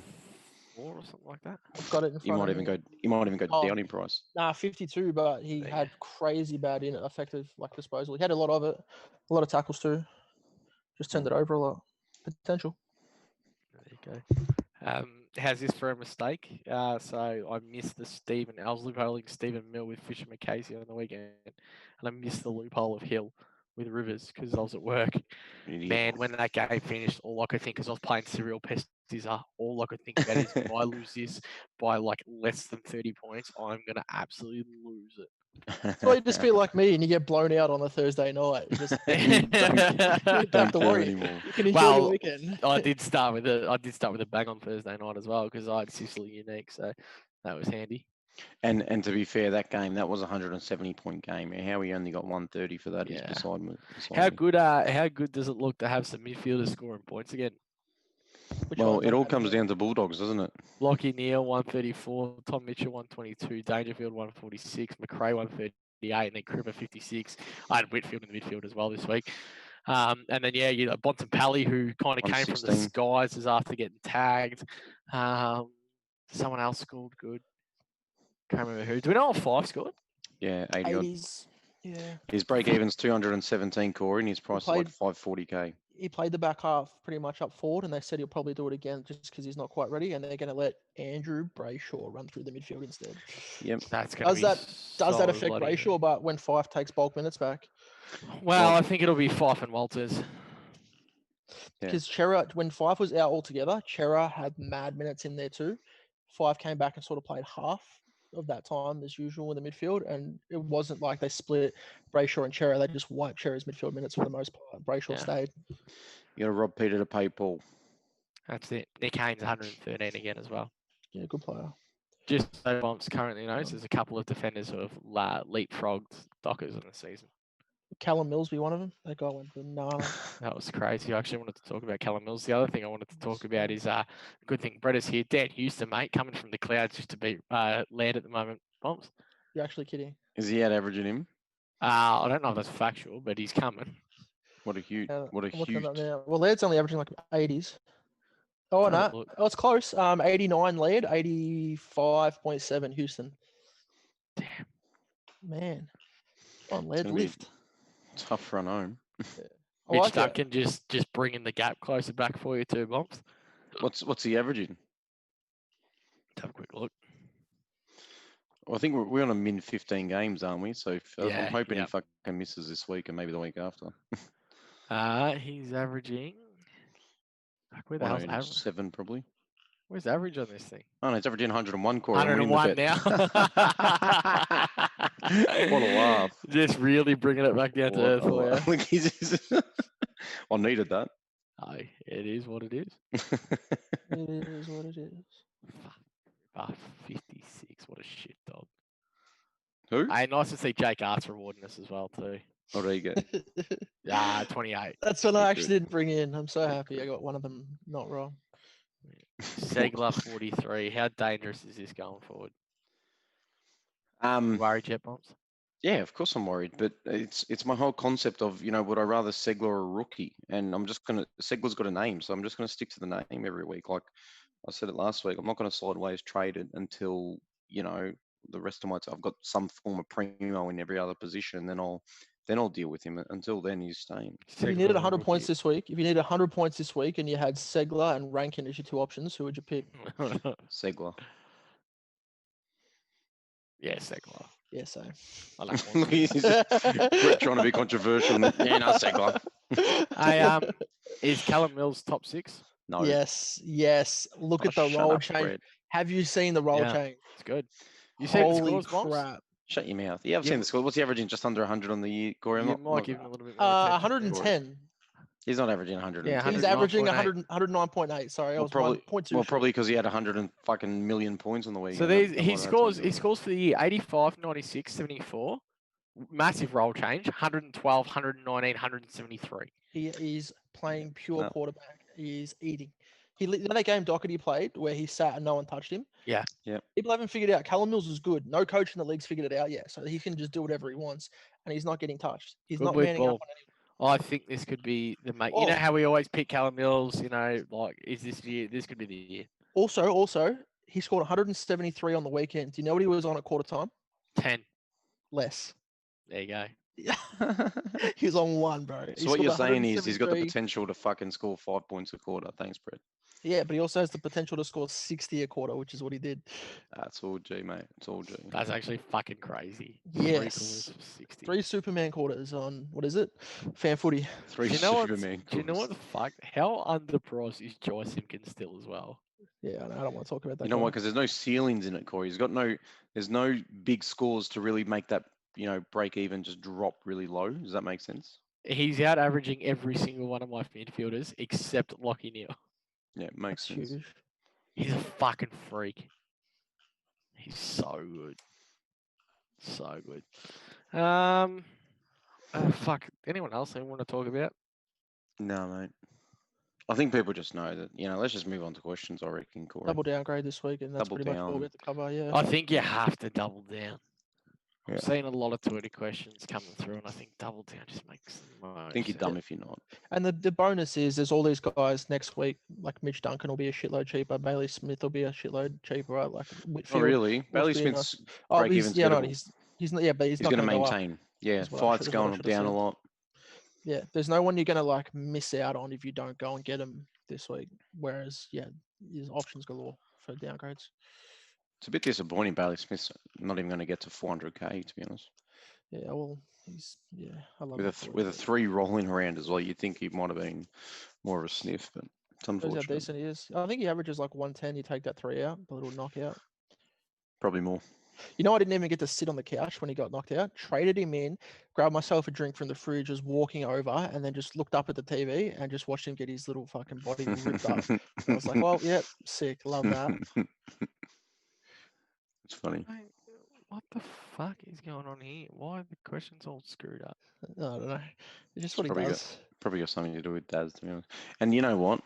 4 or something like that. I've got it in He front might of even me. go. He might even go Oh. down in price. Nah, 52, but he Yeah. had crazy bad effective disposal. He had a lot of it, a lot of tackles too. Just turned it over a lot. Potential. There you go. How's this for a mistake? So I missed the Stephen. I was loopholing Stephen Mill with Fisher McCasey on the weekend, and I missed the loophole of Hill with Rivers because I was at work. Man, when that game finished, all I could think, because I was playing Serial Pestiza, all I could think about is if I lose this by like less than 30 points, I'm going to absolutely lose it. So you just be like me and you get blown out on a Thursday night. You just You don't have don't to care worry. anymore. You can enjoy Well, your weekend. I did start with a bang on Thursday night as well because I had Sicily Unique, so that was handy. And to be fair, that game, that was a 170-point game. How he only got 130 for that is Yeah. beside me. How good does it look to have some midfielders scoring points again? Which Well, ones it don't all have comes it? down to Bulldogs, doesn't it? Lockie Neal 134, Tom Mitchell 122, Dangerfield 146, McRae 138, and then Cripper 56. I had Whitfield in the midfield as well this week. And then Bontempelli, who kind of came from the 116. skies as after getting tagged. Someone else scored good. Can't remember who. Do we know what 5 scored? Yeah, 80 odd. 80s. Yeah. His break even's 217, Corey, and his price is like 540k. He played the back half pretty much up forward, and they said he'll probably do it again just because he's not quite ready, and they're going to let Andrew Brayshaw run through the midfield instead. Yep. That's going to Does be Does that so affect bloody- Brayshaw, but when Fife takes bulk minutes back? Well, I think it'll be Fife and Walters. Yeah. Because Chera, when Fife was out altogether, Chera had mad minutes in there too. 5 came back and sort of played half of that time as usual in the midfield, and it wasn't like they split Brayshaw and Cherry. They just wiped Cherry's midfield minutes for the most part. Brayshaw Yeah. stayed. You got to rob Peter to pay Paul. That's it. Nick Haynes 113 again as well. Yeah, good player. Just so Bonfz currently knows, there's a couple of defenders who have leapfrogged Dockers in the season. Callum Mills be one of them. That guy went bananas. That was crazy. I actually wanted to talk about Callum Mills. The other thing I wanted to talk about is good thing Brett is here. Dan Houston, mate, coming from the clouds just to beat Laird at the moment. Bonfz. You're actually kidding. Is he out averaging him? I don't know if that's factual, but he's coming. What a huge, I'm what a looking at huge. that now. Well, Laird's only averaging like 80s. Oh, Let's have a no. look. Oh, it's close. 89 Laird, 85.7 Houston. Damn. Man. On It's Laird gonna be lift. tough run home. I Mitch like it. Duncan just bringing the gap closer back for you too, Bonfz. What's he averaging? Let's have a quick look. Well, I think we're on a min 15 games, aren't we? So Yeah, I'm hoping yeah. he fucking misses this week and maybe the week after. He's averaging. Fuck, where the hell's average? 7 probably. Where's the average on this thing? Oh no, it's averaging 101, Corey. I'm winning the 101 bet. now. What a laugh. Just really bringing it back down to earth for you. Look, I needed that. Oh, it is what it is. It is what it is. Fuck. 56. What a shit dog. Who? Hey, nice to see Jake Arts rewarding us as well too. Oh, there you go. 28. That's what I Good. actually didn't bring in. I'm so happy I got one of them not wrong. Segler 43. How dangerous is this going forward? Um, Worried yet, Bonfz? yeah, of course I'm worried, but it's my whole concept of, would I rather Segler or a rookie? And Segler's got a name, so I'm just gonna stick to the name every week. Like I said it last week, I'm not gonna sideways trade it until, the rest of I've got some form of primo in every other position, then I'll deal with him. Until then, he's staying. If you needed 100 points this week, and you had Segler and Rankin as your two options, who would you pick? Segler. Yeah, Segler. Yeah, so. I like We're trying to be controversial. Yeah, no, Segler. Is Callum Mills top 6? No. Yes. Look at the shut roll up, change. Brett. Have you seen the roll Yeah. change? It's good. You see the Holy scores, Bonfz? crap. Shut your mouth. Yeah, I've seen the score. What's he averaging? Just under 100 on the year, Corey? You might give him a little bit more attention. 110. He's not averaging 100. Yeah, He's 109.8. averaging 109.8. Sorry, I was probably 1.2. well, probably because he had 100 and fucking million points on the weekend. So he scores for the year 85, 96, 74. Massive roll change. 112, 119, 173. He is playing pure No. quarterback. He is eating. That game Doherty played where he sat and no one touched him. Yeah. Yep. People haven't figured out. Callum Mills is good. No coach in the league's figured it out yet. So he can just do whatever he wants. And he's not getting touched. He's Good not week manning ball. up on anyone. I think this could be the mate. You know how we always pick Callum Mills, is this year? This could be the year. Also, he scored 173 on the weekend. Do you know what he was on at quarter time? 10. Less. There you go. He was on 1, bro. So what you're saying is he's got the 173. potential to fucking score 5 points a quarter. Thanks, Brett. Yeah, but he also has the potential to score 60 a quarter, which is what he did. That's all G, mate. It's all G. That's actually fucking crazy. Yes. 60. 3 Superman quarters on, what is it? Fan footy. 3 Do you know Superman. Do you know what the fuck? How underpriced is Joy Simpkins still as well? Yeah, I don't want to talk about that. You know guy. what? Because there's no ceilings in it, Corey. There's no big scores to really make that, break even just drop really low. Does that make sense? He's out averaging every single one of my midfielders except Lockie Neal. Yeah, it makes That's sense. huge. He's a fucking freak. He's so good. So good. Fuck. Anyone else I want to talk about? No, mate. I think people just know that, let's just move on to questions, I reckon, Corey. Double downgrade this week, and that's Double pretty much all down. we have to cover, yeah. I think you have to double down. Yeah. I'm seeing a lot of Twitter questions coming through, and I think double down just makes the most I think you're sense. dumb if you're not. And the bonus is there's all these guys next week, like Mitch Duncan will be a shitload cheaper, Bailey Smith will be a shitload cheaper, right? Like Whitfield. Oh, really? Bailey be a Smith's Oh, break he's even's yeah, no, gettable. he's not. Yeah, but he's not going to go up. maintain. Yeah, is what I fight's should- is what I going should have down a said. lot. Yeah, there's no one you're gonna miss out on if you don't go and get him this week. Whereas, yeah, there's options galore for downgrades. It's a bit disappointing. Bailey Smith's not even going to get to 400k, to be honest. Yeah, well, I love With him for with a it. 3 rolling around as well, you'd think he might have been more of a sniff, but It's Shows how unfortunate. decent he is. I think he averages like 110. You take that 3 out, the little knockout. Probably more. You know, I didn't even get to sit on the couch when he got knocked out. Traded him in, grabbed myself a drink from the fridge, was walking over, and then just looked up at the TV and just watched him get his little fucking body ripped up. And I was like, well, yep, sick. Love that. It's funny. Mate, what the fuck is going on here? Why are the questions all screwed up? I don't know. It's just It's what he probably got- does. Probably got something to do with Daz, to be honest. And you know what?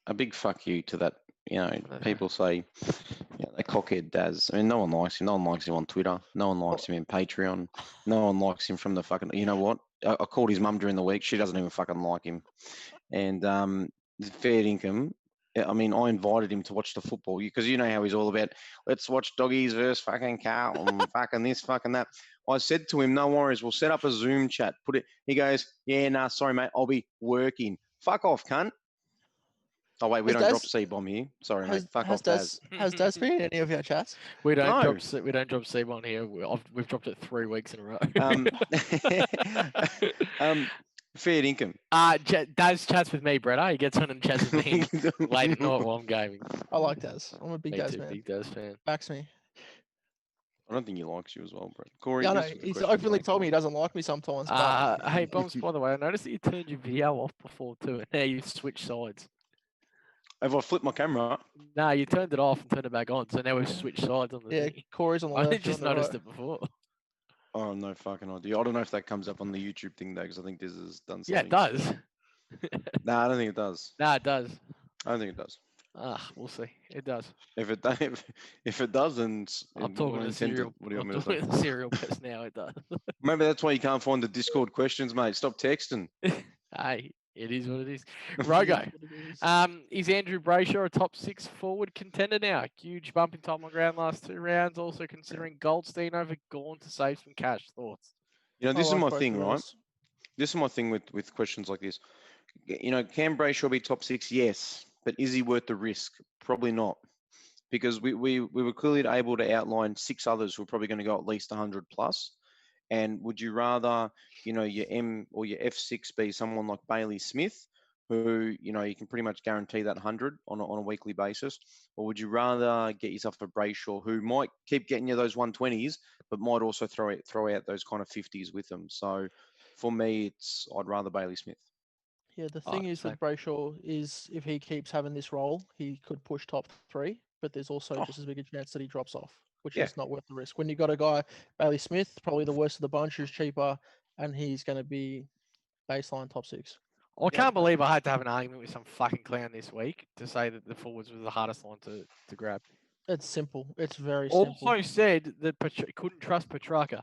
A big fuck you to that. People say, they cockhead Daz. I mean, no one likes him. No one likes him on Twitter. No one likes him in Patreon. No one likes him from the fucking. You know what? I called his mum during the week. She doesn't even fucking like him. And fair income. I mean, I invited him to watch the football because you know how he's all about. Let's watch doggies versus fucking Carlton, fucking this, fucking that. I said to him, no worries, we'll set up a Zoom chat. Put it. He goes, yeah, nah, sorry, mate, I'll be working. Fuck off, cunt. Oh wait, we Has don't drop Daz- C-bomb here. Sorry, mate. Fuck Has off, Daz. Daz been in any of your chats? We don't No. drop C1 here. We've dropped it 3 weeks in a row. Fair income. Daz chats with me, Bretta. He gets on and chats with me late at night while I'm gaming. I like Daz. I'm a big Me Daz too, man. big Daz fan. Backs me. I don't think he likes you as well, bro. Corey, Yeah, I know. this is the He's question, openly bro. told me he doesn't like me sometimes. But Hey, Bonfz, by the way, I noticed that you turned your video off before too, and now you've switched sides. Have I flipped my camera? No, you turned it off and turned it back on, so now we've switched sides on the yeah, thing. Corey's on the I left. just you're on the noticed right. it before. Oh, no fucking idea. I don't know if that comes up on the YouTube thing, though, because I think this has done Yeah, something. it does. No, I don't think it does. No, it does. I don't think it does. We'll see. It does. If it doesn't, I'm talking to serial. What do you I'm want me to say? talking to serial piss now. It does. Maybe that's why you can't find the Discord questions, mate. Stop texting. Hey, it is what it is. Rogo. Is Andrew Brayshaw a top 6 forward contender now? Huge bump in time on ground last 2 rounds. Also considering Goldstein over Gawn to save some cash. Thoughts? This is I like my both thing, of right? those. This is my thing with questions like this. Can Brayshaw be top 6? Yes, but is he worth the risk? Probably not, because we were clearly able to outline 6 others who are probably going to go at least 100 plus. And would you rather, your M or your F6 be someone like Bailey Smith, who you can pretty much guarantee that 100 on a weekly basis, or would you rather get yourself a Brayshaw who might keep getting you those 120s, but might also throw out those kind of 50s with them? So for me, I'd rather Bailey Smith. Yeah, the thing is with Brayshaw is if he keeps having this role, he could push top 3, but there's also just as big a chance that he drops off, which is not worth the risk. When you got a guy, Bailey Smith, probably the worst of the bunch, who's cheaper, and he's going to be baseline top 6. I can't believe I had to have an argument with some fucking clown this week to say that the forwards was the hardest line to grab. It's simple. It's very simple. Also said that couldn't trust Petrarca.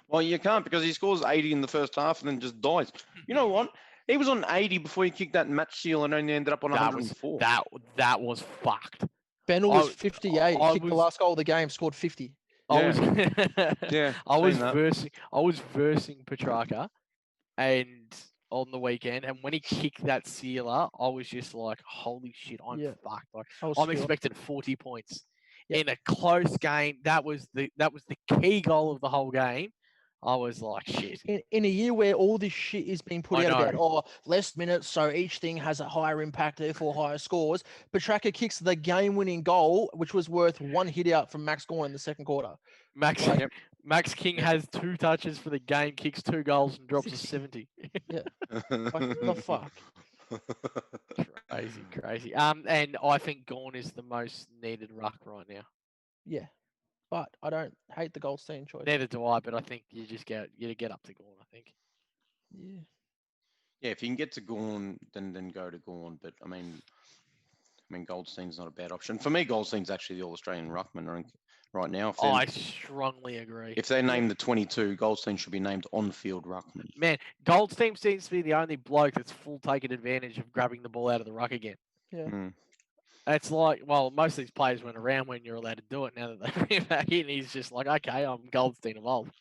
Well, you can't, because he scores 80 in the first half and then just dies. You know what? He was on 80 before he kicked that match seal and only ended up on 104. That was fucked. Ben was 58. Kicked the last goal of the game, scored 50. I was that. I was versing Petrarca, and on the weekend, and when he kicked that sealer, I was just like, "Holy shit, I'm fucked!" Like I'm expecting 40 points in a close game. That was the key goal of the whole game. I was like, shit. In a year where all this shit is being put out about, less minutes, so each thing has a higher impact, therefore higher scores. Petrarca kicks the game-winning goal, which was worth 1 hit out from Max Gawn in the second quarter. Max King has 2 touches for the game, kicks 2 goals, and drops a 70. Yeah, like, the fuck. Crazy. And I think Gawn is the most needed ruck right now. Yeah. But I don't hate the Goldstein choice. Neither do I, but I think you just get up to Gawn, I think. Yeah. Yeah, if you can get to Gawn, then go to Gawn. But I mean Goldstein's not a bad option. For me, Goldstein's actually the All-Australian ruckman right now. I strongly agree. If they name the 22, Goldstein should be named on-field ruckman. Man, Goldstein seems to be the only bloke that's full taking advantage of grabbing the ball out of the ruck again. Yeah. It's like, well, most of these players went around when you're allowed to do it. Now that they bring it back in, he's just like, okay, I'm Goldstein evolved.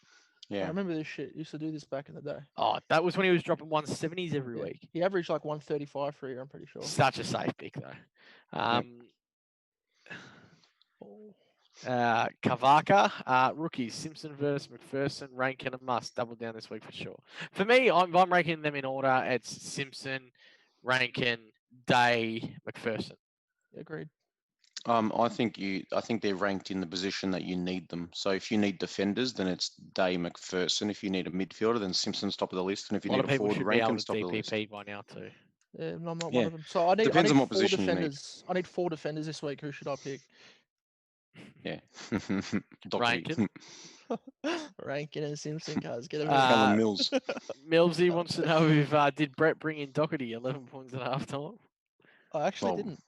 Yeah. I remember this shit. Used to do this back in the day. Oh, that was when he was dropping 170s every week. He averaged like 135 for a year, I'm pretty sure. Such a safe pick, though. Kavaka, rookies, Simpson versus McPherson, Rankin and Must, double down this week for sure. For me, I'm ranking them in order. It's Simpson, Rankin, Day, McPherson. Agreed. I think they're ranked in the position that you need them. So if you need defenders, then it's Day, McPherson. If you need a midfielder, then Simpson's top of the list. And if A you lot need of a people forward, should be able Rankin's to top of the list. DPP by now too. Yeah, and I'm not Yeah. one of them. So I need Depends on what 4 position you need. defenders. I need 4 defenders this week. Who should I pick? Yeah. Rankin. Rankin and Simpson cars. Get them. Callum Mills. Millsy wants to know if did Brett bring in Doherty 11 points at half time? I actually Well, didn't.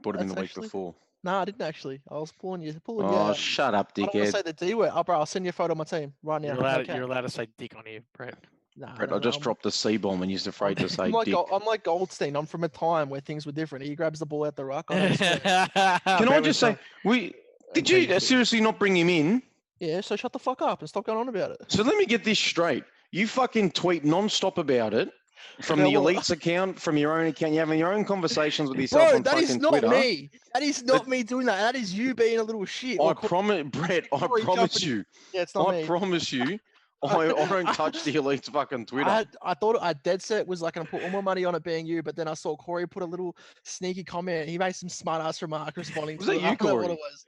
Brought him in That's the week actually- before. No, I didn't actually. I was pulling you. Oh, shut up, I don't want to dickhead. say the D word. Oh, bro, I'll send you a photo of my team right now. You're allowed to say dick on here, Brett. Nah, Brett, no, I no, just I'm- dropped the C-bomb and you're afraid to say I'm like, dick. I'm like Goldstein. I'm from a time where things were different. He grabs the ball out the ruck. I don't swear. Can I just say, did you Appreciate- seriously not bring him in? Yeah, so shut the fuck up and stop going on about it. So let me get this straight. You fucking tweet non-stop about it from the About what? Elites account, from your own account. You're having your own conversations with yourself Bro, on that fucking is not Twitter. me. That is not me doing that. That is you being a little shit. I Or promise, Brett, I Corey promise jumping- you. yeah, it's not I me. promise you. I don't touch the Elites fucking Twitter. I thought I dead set was like gonna put all my money on it being you, but then I saw Corey put a little sneaky comment. He made some smart ass remark responding Was to that it. you, I don't know what Corey? it was.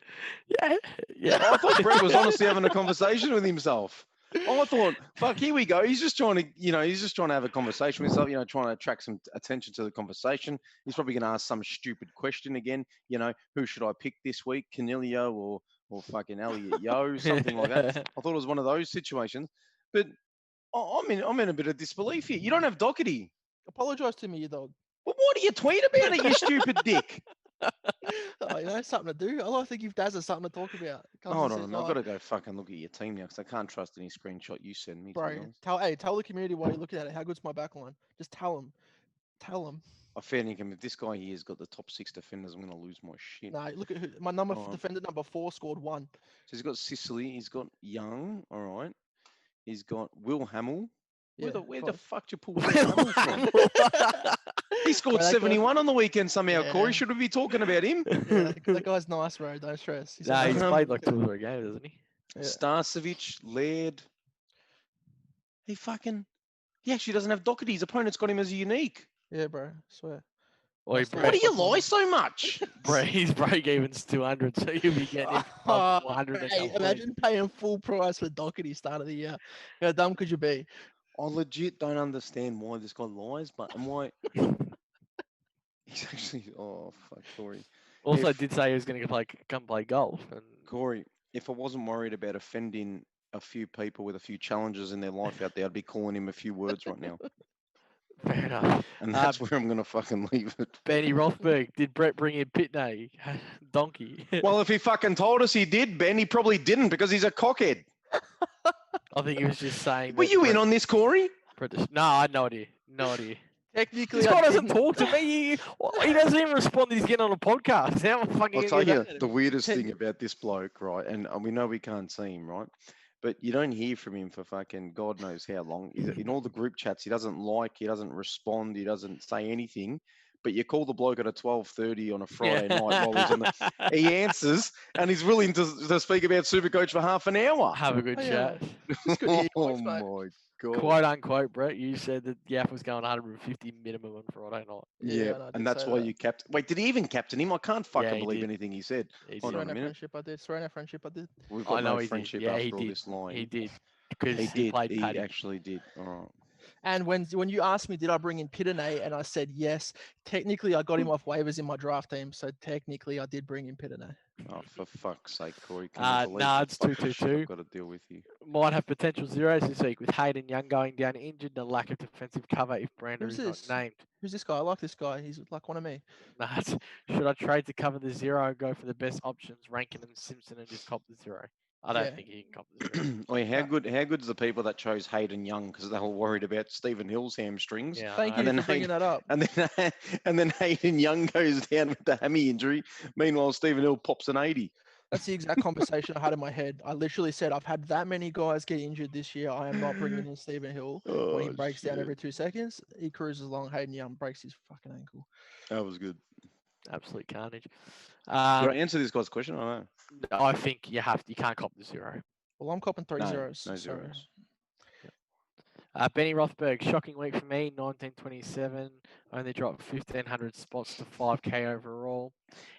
Yeah, yeah. I thought Brett was honestly having a conversation with himself. I thought, fuck, here we go. He's just trying to have a conversation with himself, trying to attract some attention to the conversation. He's probably going to ask some stupid question again. Who should I pick this week? Canelio or fucking Elliot Yo, something like that. I thought it was one of those situations. But I'm in a bit of disbelief here. You don't have Doherty. Apologize to me, you dog. Well, why do you tweet about it, you stupid dick? Oh, something to do. I like to give Dazza something to talk about. Comes Hold and on, says, I've got to go fucking look at your team now because I can't trust any screenshot you send me. To be bro, honest. tell the community while you're looking at it. How good's my backline? Just tell them. Tell them. I fair income. If this guy here has got the top 6 defenders, I'm going to lose my shit. No, look at my Alright. defender number 4 scored 1. So he's got Sicily. He's got Young. All right. He's got Will Hamill. Yeah, Where the close. fuck did you pull Will Hamill from? He scored Bro, that guy- 71 on the weekend somehow. Yeah. Corey, should we be talking about him? Yeah, that guy's nice, bro. Don't stress. He's Nah, a- he's played like 2 or 3 games, hasn't he? Yeah. Starcevic, Laird. He actually doesn't have Doherty. His opponent's got him as a unique. Yeah, bro. I swear. Oi, That's the Why Brett, do you fuck on. lie so much? Brett, his break even's 200, so you'll be getting him Oh, 100 in a hey, couple weeks. imagine paying full price for Doherty start of the year. How dumb could you be? I legit don't understand why this guy lies, but why? He's actually. Oh, fuck, Corey. Also, If- did say he was going to come play golf. And Corey, if I wasn't worried about offending a few people with a few challenges in their life out there, I'd be calling him a few words right now. fair enough. And that's where I'm going to fucking leave it. Benny Rothberg, did Brett bring in Pitney? Donkey. Well, if he fucking told us he did, Ben, he probably didn't because he's a cockhead. I think he was just saying. Were that you in Brett- on this, Corey? No, I had no idea. No idea. Technically, This I guy doesn't didn't- talk to me. He doesn't even respond. He's getting on a podcast. How fucking? I'll gonna tell get you back at the him? weirdest thing about this bloke, right? And we know we can't see him, right? But you don't hear from him for fucking God knows how long. In all the group chats, he doesn't he doesn't respond, he doesn't say anything. But you call the bloke at a 12:30 on a Friday night while he's on the. He answers and he's willing to speak about SuperCoach for half an hour. Have a good Oh, yeah. chat. It's good to hear your Oh voice, mate. my God. Quote unquote, Brett. You said that Yap was going 150 minimum on Friday night. Yeah, Yeah, and I did and that's say why that. you captain. Wait, did he even captain him? I can't fucking he believe did. anything he said. He Hold did. on a minute. Friendship, I did. Serena friendship, I did. We've I got know no he did. friendship Yeah, after he all did. this lying. He did because He he did. played He Paddy. actually did. All right. And when you asked me, did I bring in Pitane, and I said yes. Technically, I got him off waivers in my draft team, so technically, I did bring in Pitane. Oh, for fuck's sake, Corey. Can you believe nah, the it's fucking shit 2-2-2. I've got to deal with you. Might have potential zeros this week with Hayden Young going down injured and a lack of defensive cover if Brander Who's is this? not named. Who's this guy? I like this guy. He's like one of me. Nah, should I trade to cover the zero and go for the best options, Rankin and Simpson, and just cop the zero? I don't Yeah. think he can cop the zero. Oh, yeah, how No. good's the people that chose Hayden Young because they were worried about Stephen Hill's hamstrings? Yeah, I Thank know. you And for then bringing that up. And then Hayden Young goes down with the hammy injury. Meanwhile, Stephen Hill pops an 80. That's the exact conversation I had in my head. I literally said, I've had that many guys get injured this year. I am not bringing in Stephen Hill. When he Oh, breaks down shit. every 2 seconds, he cruises along. Hayden Young breaks his fucking ankle. That was good. Absolute carnage. Did I answer this guy's question? I don't know. I think you can't cop the zero. Well, I'm copping 3 No, zeros. no so- zeros. Benny Rothberg, shocking week for me, 1927. Only dropped 1,500 spots to 5K overall.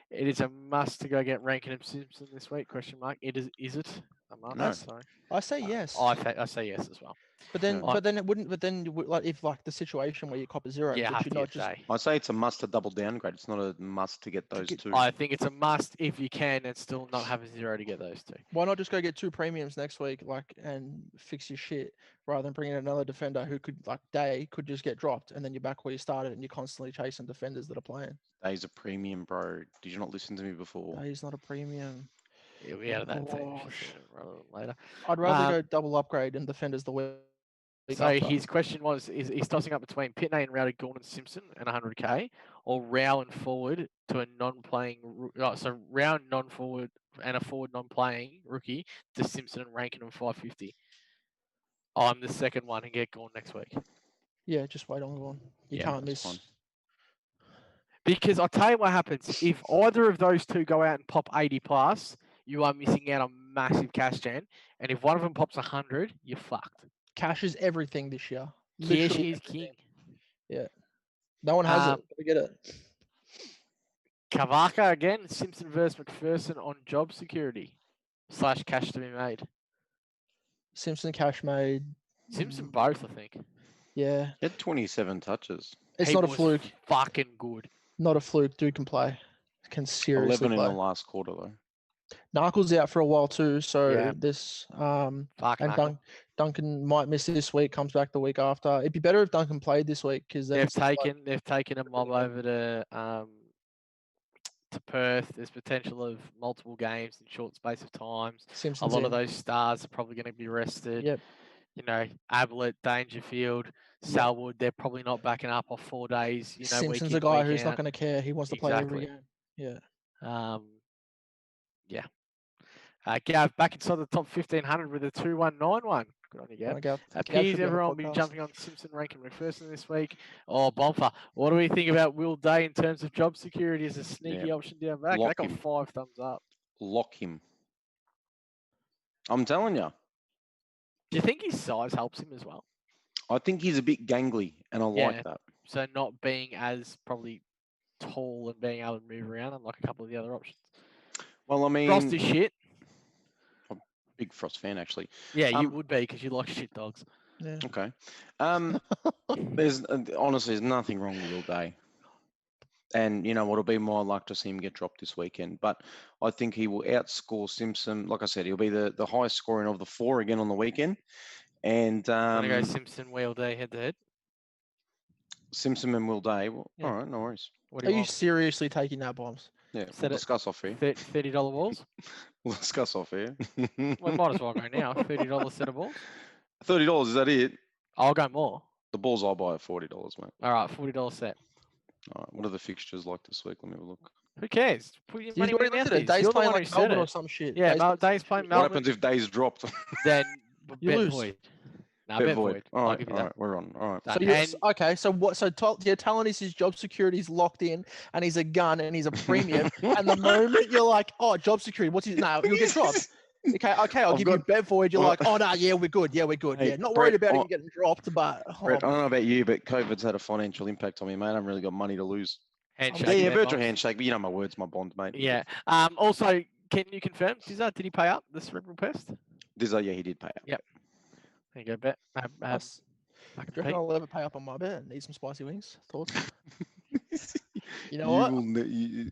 It is a must to go get Rankin and Simpson this week? Question mark. It is it a must? No. Sorry. I say yes. I say yes as well. But then, No. but then it wouldn't. But then, like if like the situation where you cop a 0, Yeah, would half you the not just day. I say it's a must to double downgrade. It's not a must to get those get- two. I think it's a must if you can and still not have a 0 to get those two. why not just go get 2 premiums next week, like and fix your shit rather than bringing in another defender who could could just get dropped and then you're back where you started and you're constantly chasing defenders that are playing. Days a premium, bro. Did you not listen to me before? He's not a premium. He'll be out of that team Gosh. sooner rather than later. I'd rather Um, go double upgrade and defenders the week So after. his question was: he's tossing up between Pitney and Rowdy Gordon Simpson and 100k, or Row and forward to a non-playing. So Row and non-forward and a forward non-playing rookie to Simpson and Rankin and 550. I'm the second one and get Gordon next week. Yeah, just wait on one. You Yeah, can't that's miss. fine. Because I'll tell you what happens if either of those two go out and pop 80 plus, you are missing out on massive cash gen, and if one of them pops 100, you're fucked. Cash is everything this year. Cash Literally is everything. king. No one has Um, it. We get it. Kavaka again, Simpson versus McPherson on job security / cash to be made. Simpson cash made. Simpson both, I think. Yeah, He had 27 touches. it's He not a was fluke. Fucking good. Not a fluke. Dude can play. Can seriously 11 in the play. last quarter, though. Knuckles out for a while too, so Yeah. this Fuck and Knuckle. Duncan might miss this week. Comes back the week after. It'd be better if Duncan played this week because then They've taken a mob over to Perth. There's potential of multiple games in short space of times. Simpson's A lot in. of those stars are probably going to be rested. Yep. You know, Ablett, Dangerfield, Salwood, they're probably not backing up off 4 days. You know, Simpson's week a in, guy week who's out. not going to care. He wants to play every game. Yeah. Yeah. Gav back inside the top 1500 with a 2191. Good on you, Gav. Gav should Appears be on the everyone will be podcast. jumping on Simpson, Rankin, McPherson this week. Oh, Bonfz. What do we think about Will Day in terms of job security as a sneaky option down back? Lock That got him. 5 thumbs up. Lock him. I'm telling you. Do you think his size helps him as well? I think he's a bit gangly, and I like that. So not being as probably tall and being able to move around, unlike a couple of the other options. Well, I mean, Frost is shit. I'm a big Frost fan, actually. Yeah, you would be because you like shit dogs. Yeah. Okay. There's honestly, there's nothing wrong with Will Day. And, you know, it'll be my luck to see him get dropped this weekend. But I think he will outscore Simpson. Like I said, he'll be the highest scoring of the 4 again on the weekend. And Want to go Simpson, Will Day head to head? Simpson and Will Day. Well, Yeah. all right, no worries. What do Are you you want? seriously taking that, Bombs? Yeah, Set we'll it. discuss off here. $30 balls? We'll discuss off here. We might as well go now. $30 set of balls. $30, is that it? I'll go more. The balls I'll buy at $40, mate. All right, $40 set. All right, what are the fixtures like this week? Let me have a look. Who cares? Put your You money where your already mouth looked at is. it. Dave's You're the playing one who like said Melbourne or it. some shit. Yeah, Dave's Dave's playing What Melbourne. happens if Days dropped? Then You bet lose. void. Nah, Bet bet void. void. All I'll right, give you all that. right, we're on. All right. So Done. you're, And okay, so what? So you're telling us his job security is locked in, and he's a gun, and he's a premium, and the moment you're like, oh, job security, what's his? No, you'll get dropped. Okay, I'll I've give you got- bet void. You're well- like, oh no, yeah, we're good. Yeah, we're good. Hey, Yeah, not worried Brett, about him getting dropped, but Brett, I don't know about you, but COVID's had a financial impact on me, mate. I haven't really got money to lose. handshake. Yeah, there, virtual Bonds. handshake, but you know my words, my bond, mate. Yeah. Also, can you confirm, Dizza, did he pay up the cerebral pest? Dizza, yeah, he did pay up. Yep. There you go, bet. Nice. Fucking Do you reckon Pete. I'll ever pay up on my bet? Need some spicy wings? Thoughts? You know You what? will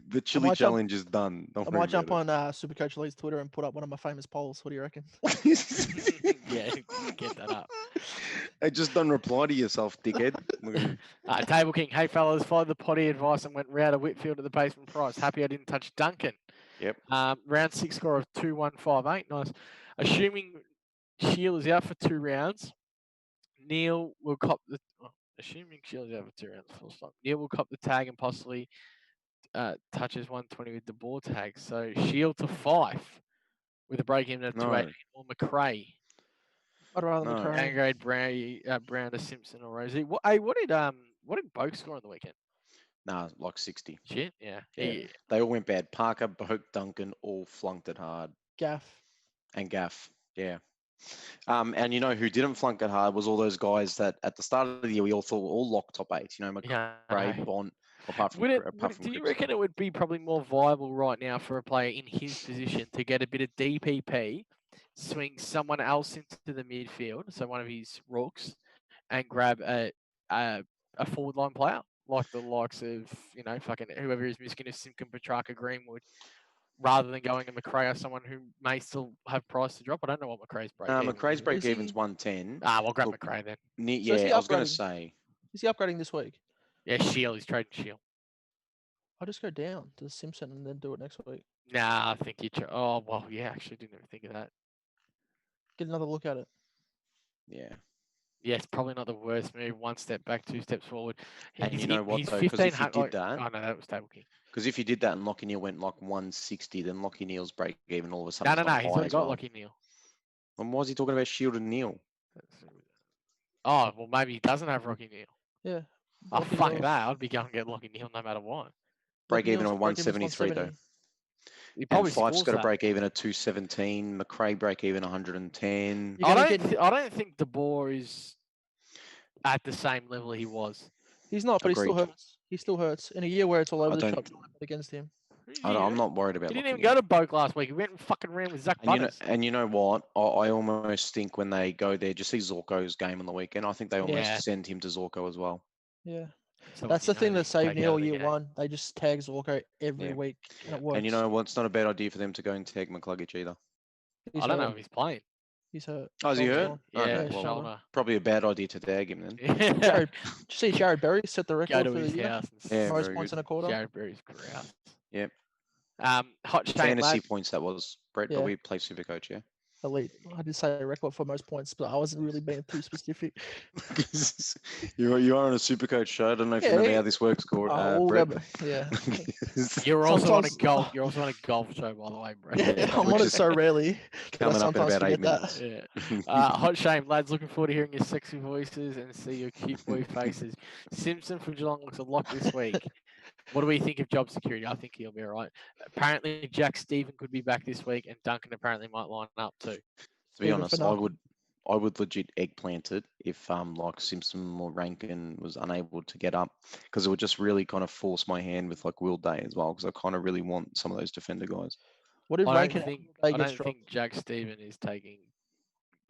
the chili might jump- challenge is done. Don't I worry might jump about on SuperCoach Lee's Twitter and put up one of my famous polls. What do you reckon? it. Yeah, get that up. Hey, just don't reply to yourself, dickhead. Look at you. Table King, hey fellas, followed the potty advice and went round to Whitfield at the basement price. Happy I didn't touch Duncan. Yep. Round 6 score of 2-1-5-8. Nice. Assuming Shield is out for 2 rounds, Neil will cop the. Assuming Shield is out for 2 rounds, full stop. Neil will cop the tag and possibly touches 120 with the ball tag. So Shield to Fife with a break in at No. 218 or McRae. I'd rather No. McCurry. Downgrade Brown to Simpson or Rosie. What did Boak score on the weekend? Nah, like 60. Shit, yeah. Yeah. They all went bad. Parker, Boak, Duncan all flunked it hard. Gaff. And Gaff, yeah. And you know who didn't flunk it hard was all those guys that at the start of the year we all thought were all locked top 8. You know, Yeah, I McRae, know. Bond, apart from Do you reckon it would be probably more viable right now for a player in his position to get a bit of DPP, swing someone else into the midfield, so one of his rooks, and grab a forward line player like the likes of fucking whoever is missing, Simkin, Petrarca, Greenwood, rather than going to McRae or someone who may still have price to drop? I don't know what McRae's break even. McRae's break Is even's he- 110. We'll grab Look, McRae then. So is he Yeah, I was going to upgrading? say. Is he upgrading this week? Yeah, Shield. He's trading Shield. I'll just go down to the Simpson and then do it next week. Nah, I think you. Oh well, yeah. Actually, didn't even think of that. Get another look at it. Yeah. Yeah, it's probably not the worst move. One step back, 2 steps forward. And you know what, He's though? Because if you 1500. did that, Oh no, that was Table King. because if you did that and Lockie Neal went like 160, then Lockie Neal's break even all of a sudden No, is not he's high already as got well. Lockie Neal. And why is he talking about Shield and Neal? Oh well, maybe he doesn't have Rocky Neal. Yeah. Oh Lockie fuck Neal's- that! I'd be going to get Lockie Neal no matter what. Break Lockie even Neal's on break even's 173 though. 170. He And probably Fife's scores got a that. break even at 217. McRae break even 110. You're gonna I get- don't think De Boer is at the same level he was. He's not, but he still Agreed. hurts. He still hurts. In a year where it's all over the don't- shop against him. I'm not worried about He didn't Lockie even go Neal. to Boak last week. He went and fucking ran with Zach Butters. And you know what? I almost think when they go there, just see Zorko's game on the weekend. I think they almost Yeah. send him to Zorko as well. Yeah. So That's you the thing know that they saved take out of Neil the year game. one. They just tag Zorko every Yeah. week and Yeah. it works. And you know what? It's not a bad idea for them to go and tag McCluggage either. He's I don't know hurt. if he's playing. He's hurt. Oh, is he Shoulder's hurt? gone. Yeah, Okay, his well, shoulder. shoulder. probably a bad idea to tag him then. Yeah. Jared, did you see Jared Berry set the Go record to for the his year? house and Yeah, Most very points good. in a quarter. Jared Berry's grouse. Yep. Hot Shane Fantasy Lad. points that was. Brett, Yeah. but we play SuperCoach, yeah? Elite. I did say a record for most points, but I wasn't really being too specific. you are on a SuperCoach show. I don't know if you Yeah, remember yeah. how this works, We'll Brett. go back. Yeah. You're also on a Sometimes- golf. You're also on a golf show, by the way, bro. Yeah, I'm which on it is so rarely. that I coming up in sometimes about 8 forget that. minutes. Yeah. Hot Shame, lads. Looking forward to hearing your sexy voices and see your cute boy faces. Simpson from Geelong looks a lock this week. What do we think of job security? I think he'll be all right. Apparently, Jack Stephen could be back this week, and Duncan apparently might line up too. To be Even honest, for nothing. I would legit eggplant it if like Simpson or Rankin was unable to get up, because it would just really kind of force my hand with like Will Day as well, because I kind of really want some of those defender guys. What if I Rankin don't think Day I gets don't dropped? think Jack Stephen is taking.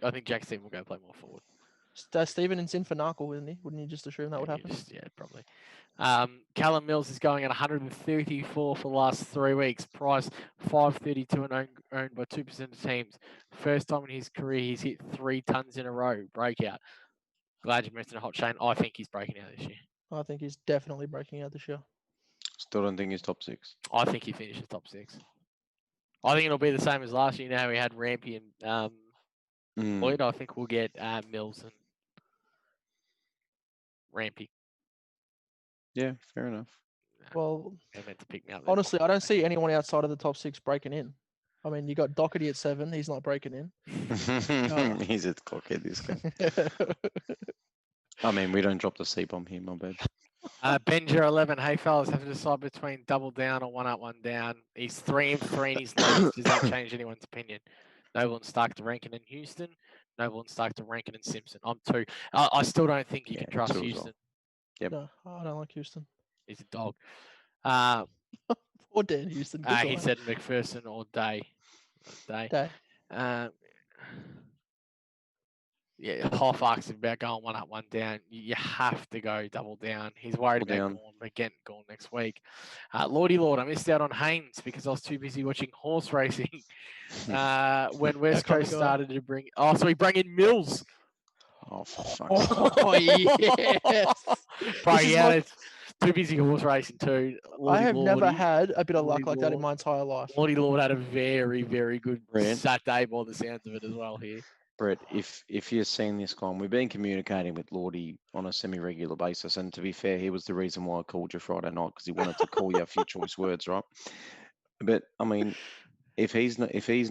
I think Jack Stephen will go play more forward. Steven's in for Narkle, wouldn't he? Wouldn't you just assume that would Yeah, happen? yeah, probably. Callum Mills is going at 134 for the last 3 weeks. Price 532 and owned by 2% of teams. First time in his career he's hit 3 tons in a row. Breakout. Glad you mentioned Hot Shane. I think he's breaking out this year. I think he's definitely breaking out this year. Still don't think he's top 6. I think he finishes top 6. I think it'll be the same as last year. Now we had Rampy and Lloyd. I think we'll get Mills and Rampy. Yeah, fair enough. Well, They're meant to pick me up. They're honestly, not I don't gonna see anyone outside of the top 6 breaking in. I mean, you got Doherty at 7. He's not breaking in. He's a cockhead, this guy. I mean, we don't drop the C bomb here, my bad. Benja 11. Hey fellas, have to decide between double down or 1 up, 1 down. He's 3 and 3 in his leagues. Does that change anyone's opinion? Noble and Stark to Rankin and Houston. Noble and Stark to Rankin and Simpson. I'm 2. I still don't think you Yeah, can trust 2 as well. Houston. Yep. No, I don't like Houston. He's a dog. Or Dan Houston. Good He guy. said McPherson or Day. Day. Yeah, Hoffark's about going 1 up, 1 down. You have to go double down. He's worried Double about down. Gorn, but getting Gorn next week. Lordy Lord, I missed out on Haynes because I was too busy watching horse racing when West kind of Coast guy. started to bring. Oh, so he bring in Mills. Oh, for fuck's sake. Oh, yes. Bro, This is yeah, my- it's too busy horse racing too. I Lordy have never Lordy. had a bit of Lordy luck like that in Lord. my entire life. Lordy Lord had a very, very good Brent. Saturday by the sounds of it as well here. Brett, if you're seeing this guy, we've been communicating with Lordy on a semi-regular basis, and to be fair, he was the reason why I called you Friday night, because he wanted to call you a few choice words, right? But I mean, if he's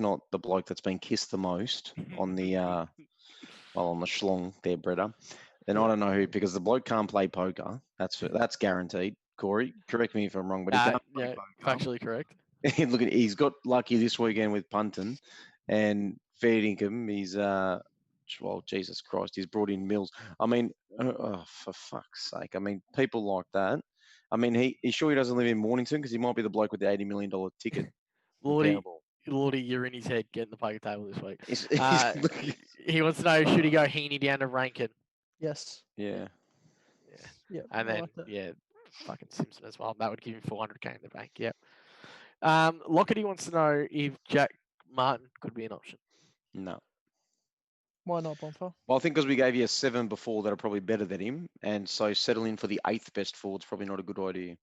not the bloke that's been kissed the most on the on the schlong there, Bretta, then I don't know who, because the bloke can't play poker. That's guaranteed. Corey, correct me if I'm wrong, but he can't play yeah, poker. factually correct. Look at, he's got lucky this weekend with punting, and fair income. He's well, Jesus Christ, he's brought in Mills. I mean, for fuck's sake. I mean, people like that. I mean, he sure he doesn't live in Mornington because he might be the bloke with the $80 million ticket. Lordy, Powerball. Lordy, you're in his head getting the poker table this week. He's- He wants to know, should he go Heaney down to Rankin? Yes. yeah. Yeah. And I then, like that. yeah, fucking Simpson as well. That would give him 400k in the bank. Yep. Lockety wants to know if Jack Martin could be an option. No. Why not, Bonfz? Well, I think because we gave you a 7 before that are probably better than him, and so settling for the 8th best forward's probably not a good idea.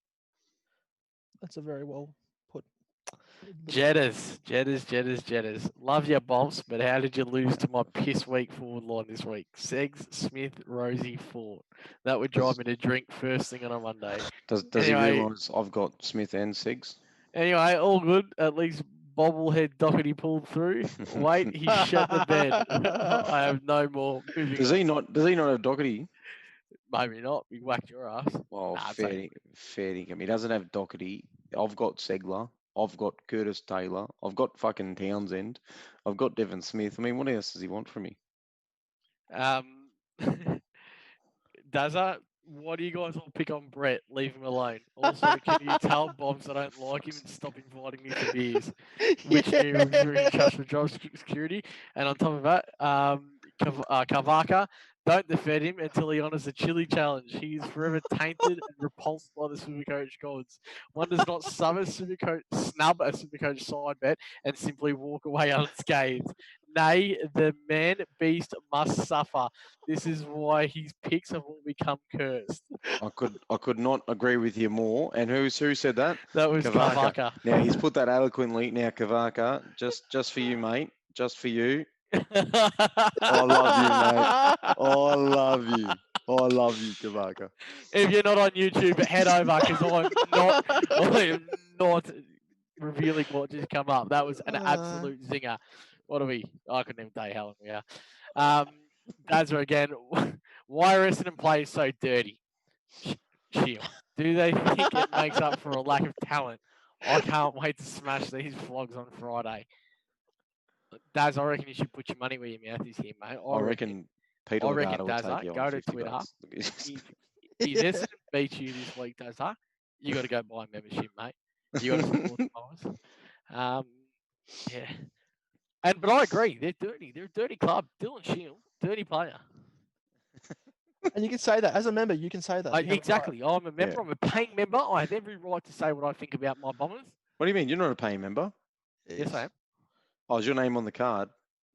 That's a very well put. Jetters. Love your Bonfz, but how did you lose to my piss weak forward line this week? Segs, Smith, Rosie, Ford. That would drive me to drink first thing on a Monday. Does Anyway. he realise I've got Smith and Siggs? Anyway, all good. At least bobblehead Doherty pulled through. Wait, he shut the bed. I have no more. Moving Does on. he not? Does he not have Doherty? Maybe not. We whacked your ass. Well, Nah, it's fair, okay. fair income. He doesn't have Doherty. I've got Segler. I've got Curtis Taylor. I've got fucking Townsend. I've got Devon Smith. I mean, what else does he want from me? Dazza, why do you guys all pick on Brett? Leave him alone. Also, can you tell Bonfz I don't like him and stop inviting me to beers? Which areas are in charge for job security? And on top of that, Kavaka, don't defend him until he honors the chili challenge. He is forever tainted and repulsed by the SuperCoach gods. One does not snub a SuperCoach side bet and simply walk away unscathed. Nay, the man beast must suffer. This is why his picks have all become cursed. I could not agree with you more. And who said that? That was Kavaka. Now he's put that eloquently. Now Kavaka, just for you, mate. Just for you. I love you, mate. I love you. I love you, Kavaka. If you're not on YouTube, head over because I'm not revealing what just come up. That was an absolute zinger. What are we? I couldn't even tell you how long we are. Dazza again. Why are Essendon players so dirty? Shield. Do they think it makes up for a lack of talent? I can't wait to smash these vlogs on Friday. Daz, I reckon you should put your money where your mouth is here, mate. I reckon Peter Lagarde will Dazza, take you go on to 50 Twitter. bucks. If Essendon beats you this week, Dazza, you got to go buy a membership, mate. You got to support the Bombers. Yeah. But I agree, they're dirty. They're a dirty club. Dylan Shield, dirty player. And you can say that as a member. You can say that. You have a right. Exactly. I'm a member. I'm a paying member. I have every right to say what I think about my Bombers. What do you mean? You're not a paying member? Yes, I am. Oh, is your name on the card?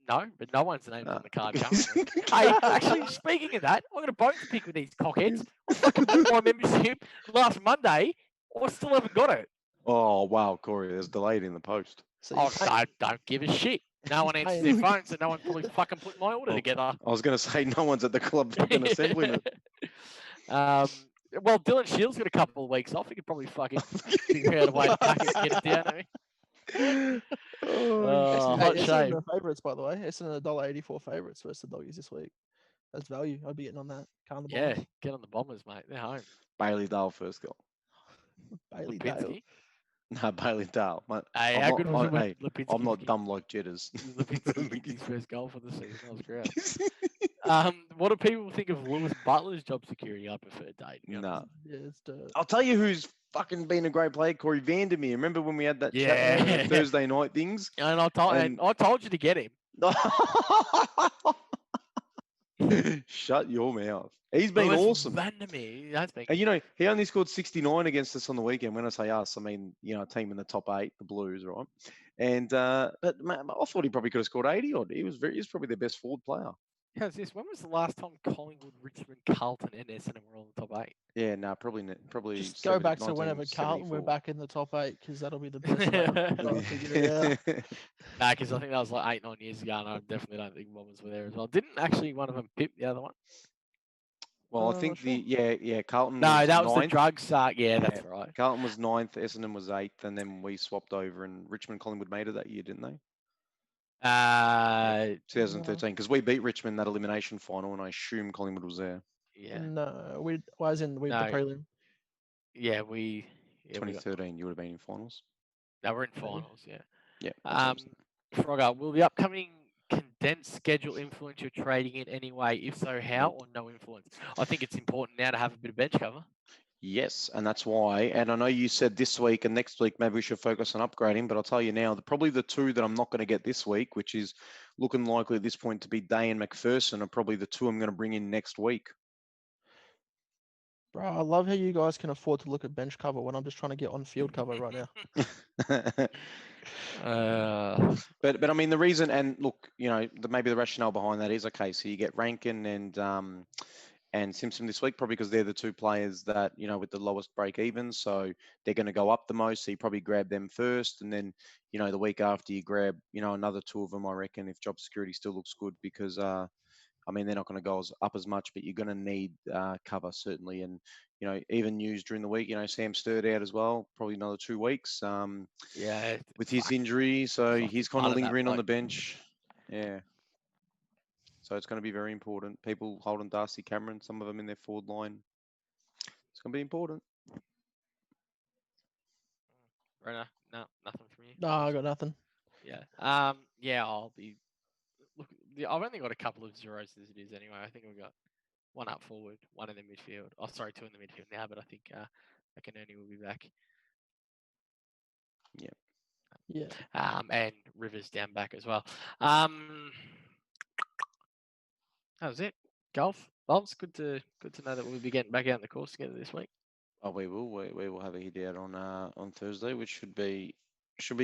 No, but no one's named on the card currently. Hey, actually, speaking of that, I'm going to bone to pick with these cockheads. I fucking bought my membership last Monday. I still haven't got it. Oh, wow, Corey, there's delayed in the post. So Don't give a shit. No one answers their phone, so no one's probably fucking put my order together. I was going to say no one's at the club fucking assembling it. Well, Dylan Shields got a couple of weeks off. He could probably fucking figure out a way to pack it and get it down to me. Hot shame. Essendon are favourites, by the way. Essendon $1.84 favourites versus the Doggies this week. That's value. I'd be getting on that. Can't the Yeah, Bombers. get on the Bombers, mate. They're home. Bailey Dale first goal. Bailey Dale. Lipinski. No, Bailey Dale. Mate, Hey, I'm how not- good was I- hey, Lipinski? I'm not dumb like Jetters. Lipinski's first goal for the season. That was great. What do people think of Lewis Butler's job security? I prefer Dade. No. Yeah, it's dirt. I'll tell you who's fucking been a great player, Corey Vandermeer. Remember when we had that chat Yeah. on Thursday night things? And I told you to get him. Shut your mouth. He's been Lewis awesome. Vandermeer, that's been. And you know, he only scored 69 against us on the weekend. When I say us, I mean, you know, a team in the top 8, the Blues, right? And but man, I thought he probably could have scored 80 odd. He was probably their best forward player. How's this? When was the last time Collingwood, Richmond, Carlton, and Essendon were on the top 8? Yeah, no, probably. Just go back to whenever Carlton were back in the top 8 because that'll be the best way to figure it out. Nah, because I think that was like 8-9 years ago, and I definitely don't think Bombers were there as well. Didn't actually one of them pip the other one? Well, I think Carlton. No, was that was the ninth. drugs. Yeah, that's right. Carlton was 9th, Essendon was 8th, and then we swapped over, and Richmond, Collingwood made it that year, didn't they? 2013, because we beat Richmond that elimination final, and I assume Collingwood was there. Yeah. No, we the prelim. Yeah, we. Yeah, 2013, you would have been in finals. They were in finals. Yeah. Yeah. Frogger, will the upcoming condensed schedule influence your trading in any way? If so, how, or no influence? I think it's important now to have a bit of bench cover. Yes, and that's why. And I know you said this week and next week maybe we should focus on upgrading, but I'll tell you now, probably the two that I'm not going to get this week, which is looking likely at this point to be Day and McPherson, are probably the two I'm going to bring in next week. Bro, I love how you guys can afford to look at bench cover when I'm just trying to get on field cover right now. But I mean the reason, and look, maybe the rationale behind that is okay. So you get Rankin and Simpson this week, probably because they're the two players that, with the lowest break even. So they're going to go up the most. So you probably grab them first. And then, the week after you grab, another two of them, I reckon, if job security still looks good, because, they're not going to go up as much, but you're going to need cover, certainly. And, even news during the week, Sam Sturd out as well, probably another 2 weeks Yeah. with his injury. So fucking he's kind part of of that lingering on the bloke. bench. Yeah. So it's going to be very important. People holding Darcy Cameron, some of them in their forward line. It's going to be important. Rena, no, nothing from you. No, I got nothing. Yeah. Yeah, I'll be. Look, I've only got a couple of zeros as it is anyway. I think I've got one up forward, one in the midfield. Oh, sorry, two in the midfield now, but I think McInerney will be back. Yeah. And Rivers down back as well. That was it. Golf. Bonfz, good to know that we'll be getting back out on the course together this week. Oh, we will. We will have a hit out on Thursday, which should be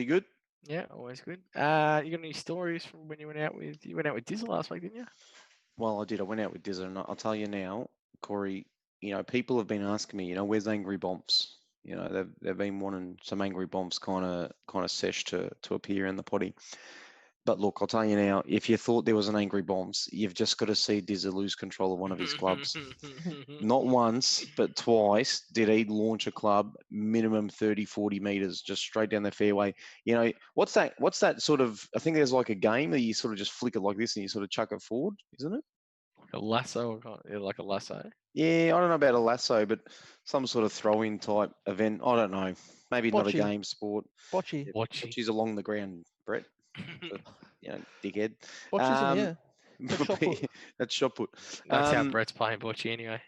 good. Yeah, always good. You got any stories from when you went out with Dizzle last week, didn't you? Well, I did. I went out with Dizzle, and I'll tell you now, Corey. People have been asking me, where's Angry Bonfz? They've been wanting some Angry Bonfz kind of sesh to appear in the potty. But look, I'll tell you now, if you thought there was an Angry Bonfz, you've just got to see Dizzle lose control of one of his clubs. Not once, but twice did he launch a club minimum 30, 40 meters just straight down the fairway. What's that sort of, I think there's like a game that you sort of just flick it like this and you sort of chuck it forward, isn't it? Like a lasso, like a lasso. Yeah, I don't know about a lasso, but some sort of throw-in type event. I don't know. Maybe not a Bocce. game sport. Bocce. Yeah, Bocce. Bocce's along the ground, Brett. But, dickhead. Bocce's in the air. That's shot put. That's shot put. That's how Brett's playing bocce anyway.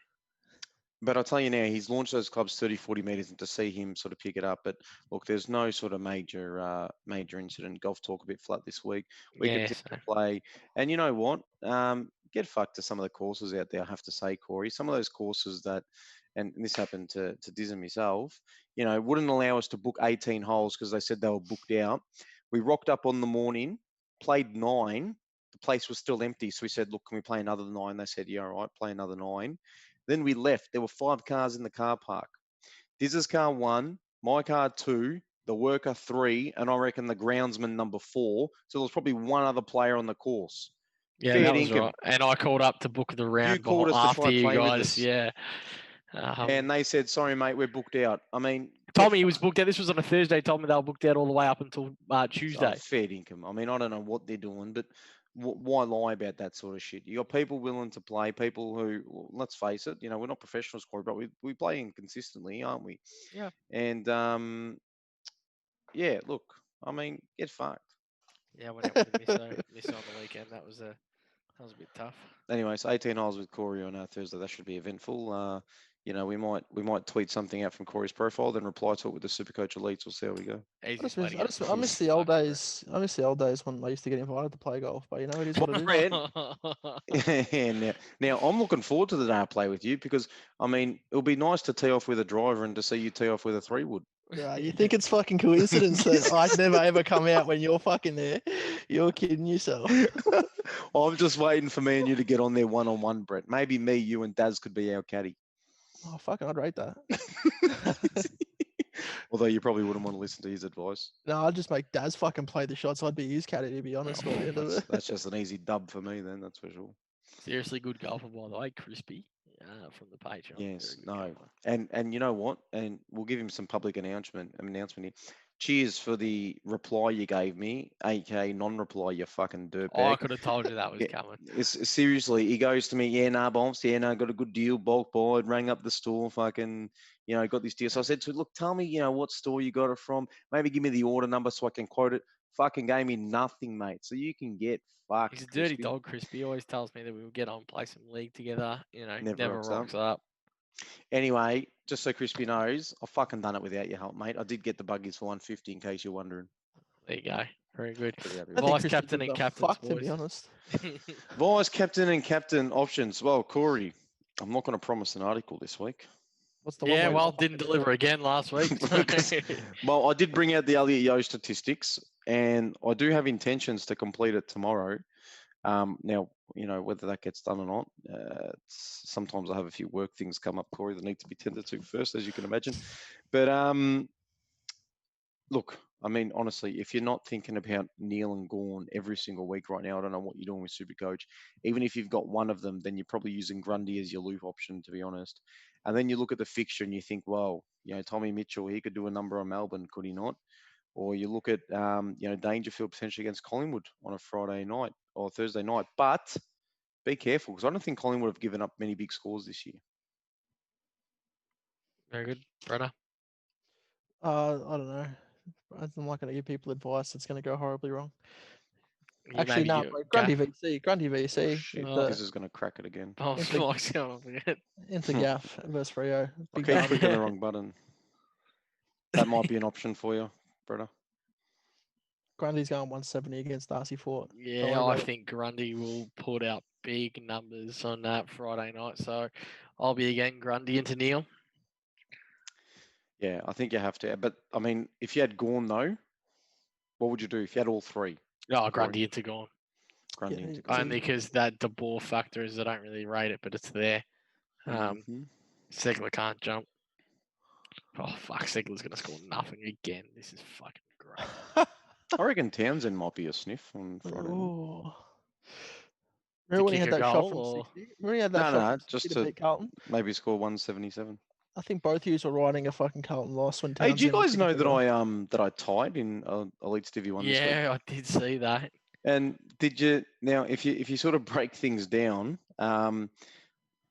But I'll tell you now, he's launched those clubs 30, 40 meters, and to see him sort of pick it up. But look, there's no sort of major incident. Golf talk a bit flat this week. We continue to play. And you know what? Get fucked to some of the courses out there, I have to say, Corey. Some of those courses that, and this happened to Diz and myself, wouldn't allow us to book 18 holes because they said they were booked out. We rocked up on the morning, played 9. The place was still empty. So we said, look, can we play another 9? They said, yeah, all right, play another 9. Then we left. There were 5 cars in the car park. Diz's car 1, my car 2, the worker 3, and I reckon the groundsman number 4. So there was probably one other player on the course. Yeah, that was right. And I called up to book the round. You called us after to try and you play guys. with us. Yeah. And they said, sorry, mate, we're booked out. I mean, told me he was booked out. This was on a Thursday. Told me they were booked out all the way up until Tuesday. Fair income. I mean, I don't know what they're doing, but why lie about that sort of shit? You got people willing to play, people who, let's face it, we're not professionals, Corey, but we play inconsistently, aren't we? Yeah. And yeah, look, I mean, get fucked. Yeah, I went out with Misso on the weekend. That was a bit tough. Anyways, 18 holes with Corey on Thursday. That should be eventful. We might tweet something out from Corey's profile, then reply to it with the SuperCoach Elites. We'll see how we go. I miss the old days. I miss the old days when I used to get invited to play golf. But it is what it is. Now I'm looking forward to the day I play with you because it'll be nice to tee off with a driver and to see you tee off with a 3-wood. Yeah, you think it's fucking coincidence that I never ever come out when you're fucking there? You're kidding yourself. I'm just waiting for me and you to get on there one-on-one, Brett. Maybe me, you, and Daz could be our caddy. Oh, fucking, I'd rate that. Although you probably wouldn't want to listen to his advice. No, I'd just make Daz fucking play the shots. I'd be his caddy, to be honest. That's just an easy dub for me then, that's for sure. Seriously good golfer, by the way, Crispy, from the Patreon. Yes, no. And you know what? And we'll give him some public announcement here. Cheers for the reply you gave me, aka non-reply, you fucking dirtbag. Oh, I could have told you that was coming. Seriously, he goes to me, Bonfz, got a good deal, bulk buy, rang up the store, fucking, got this deal. So I said to him, look, tell me, what store you got it from. Maybe give me the order number so I can quote it. fucking gave me nothing, mate. So you can get fucked. He's a dirty Crispy. dog, Crispy. He always tells me that we will get on, play some league together. You know, Never never rocks rocks up. Anyway, just so Crispy knows, I've fucking done it without your help, mate. I did get the buggies for 150 in case you're wondering. There you go. Very good. Pretty happy I with think Vice Crispy captain gives and a captains, fuck, to be boys. honest. Vice captain and captain options. Well, Corey, I'm not going to promise an article this week. What's the one? Yeah, where well, it's didn't deliver again last week. Because- Well, I did bring out the Elliot Yo statistics, and I do have intentions to complete it tomorrow. Now, you know, whether that gets done or not, sometimes I have a few work things come up, Corey, that need to be tended to first, as you can imagine. But look, I mean, honestly, if you're not thinking about Neil and Gorn every single week right now, I don't know what you're doing with SuperCoach. Even if you've got one of them, then you're probably using Grundy as your loop option, to be honest. And then you look at the fixture and you think, well, you know, Tommy Mitchell, he could do a number on Melbourne, could he not? Or you look at, you know, Dangerfield potentially against Collingwood on a Friday night or Thursday night. But be careful, because I don't think Collingwood have given up many big scores this year. Very good, Brenner. I don't know. I'm not going to give people advice that's going to go horribly wrong. You Actually, maybe no, get bro. Gaff. Grundy Oh, VC. shit, Oh. this is going to crack it again. Oh, Into- Mike's going to forget. Into Gaff versus Freo. I Big keep Derby. clicking the wrong button. That might be an option for you, brother. Grundy's going 170 against Darcy Fort. Yeah, worry I about it. think Grundy will put out big numbers on that Friday night. So I'll be again Grundy into Neil. Yeah, I think you have to. But I mean, if you had Gorn though, what would you do if you had all three? Oh, Grundy into Gorn. Grundy Yeah, into So Only because that the ball factor is I don't really rate it, but it's there. Mhm. Segler can't jump. Oh, fuck. Segler's going to score nothing again. This is fucking great. I reckon Townsend might be a sniff on Friday night. Oh. Remember when he kick had a that shot goal from or- 60? Remember he had that No, shot no, from 60 just to to beat Carlton? maybe score 177. I think both of you were riding a fucking Carlton loss when Hey, do you Townsend guys kicked know the that goal. I tied in Elites Div 1 this week? Yeah, I did see that. And did you now if you sort of break things down,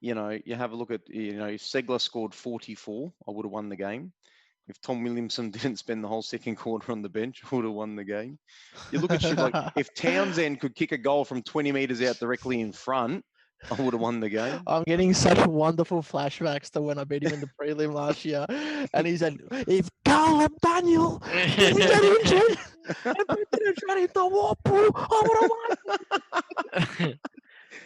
you know, you have a look at, you know, if Segler scored 44, I would have won the game. If Tom Williamson didn't spend the whole second quarter on the bench, I would have won the game. You look at shit like if Townsend could kick a goal from 20 meters out directly in front, I would have won the game. I'm getting such wonderful flashbacks to when I beat him in the prelim last year. And he said, if Callum Daniel didn't get injured and we didn't try to hit the wall, bro, I would have won.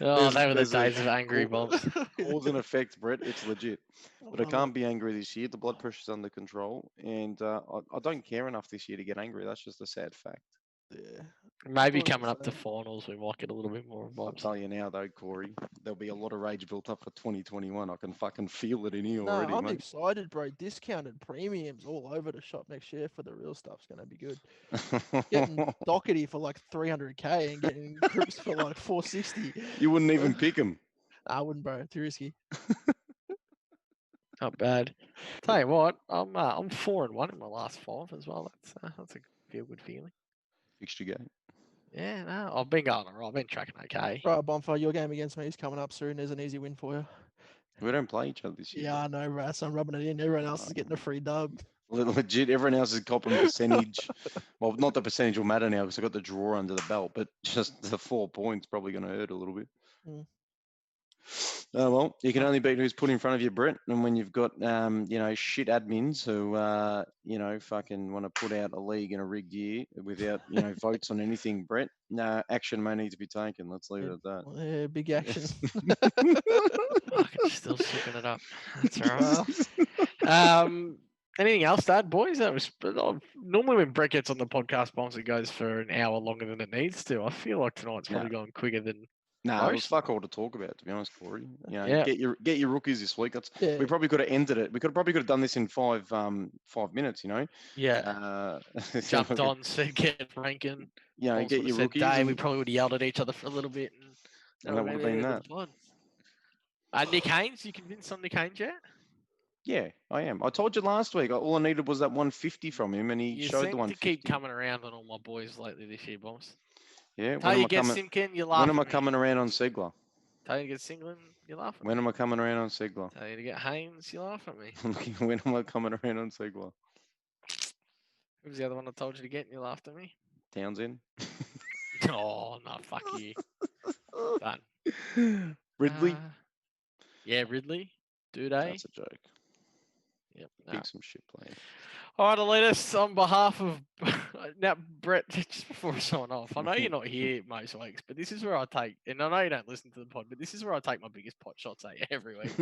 Oh, they were the There's a days of angry bombs. Cause and effect, Brett. It's legit. But I love can't be angry this year. The blood pressure's under control, and I don't care enough this year to get angry. That's just a sad fact. Yeah. Maybe Thought it coming was, up to finals, we might get a little bit more of I'll bombs. tell you now, though, Corey, there'll be a lot of rage built up for 2021. I can fucking feel it in here No, already, I'm mate. excited, bro. Discounted premiums all over the shop next year for the real stuff's going to be good. Getting Doherty for like 300k and getting Cripps for like 460. You wouldn't even pick him. I wouldn't, bro. Too risky. Not bad. Tell you what, I'm 4-1 in my last 5 as well. That's a feel good feeling. Fixture game. Yeah, no, I've been going alright. I've been tracking okay. Right, Bonfz, your game against me is coming up soon. There's an easy win for you. We don't play each other this year. Yeah, I know, bro. So I'm rubbing it in. Everyone else is getting a free dub. Legit, everyone else is copping percentage. Well, not the percentage will matter now because I got the draw under the belt, but just the 4 points probably going to hurt a little bit. Mm. Oh well, you can only beat who's put in front of you, Brett. And when you've got you know, shit admins who you know, fucking want to put out a league in a rigged year without, you know, votes on anything, Brett, no action may need to be taken. Let's leave it at that. Yeah, big action. Fucking still sipping it up. That's alright. Anything else, Dad, boys? That was normally when Brett gets on the podcast, Bonfz, it goes for an hour longer than it needs to. I feel like tonight's probably going quicker than. Nah, it was Most. fuck all to talk about, to be honest, Corey. You know, Yeah. get your rookies this week. That's Yeah. we probably could have ended it. We probably could have done this in 5 minutes. You know. Yeah. Jumped on, said get ranking. You know, Bonfz get would've your said rookies. Day. and- We probably would have yelled at each other for a little bit, And that would have been that. Nick Haynes, you convinced on Nick Haynes yet? Yeah, I am. I told you last week. All I needed was that 150 from him, and he You showed seem the to 150. keep coming around on all my boys lately this year, Bonfz. Yeah. Tell you get Simkin, you laugh. When am I at me. coming around on Segler? Tell you to get Singland, you laugh at When me. am I coming around on Segler? Tell you to get Haynes, you laugh at me. When am I coming around on Segler? Who was the other one I told you to get and you laughed at me? Townsend. Oh no, fuck you. Done. Ridley. Yeah, Ridley. Do they? That's a joke. Yep. Big No. some shit playing. All right, Elitas, on behalf of now, Brett, just before I sign off, I know you're not here most weeks, but this is where I take, and I know you don't listen to the pod, but this is where I take my biggest pot shots at you every week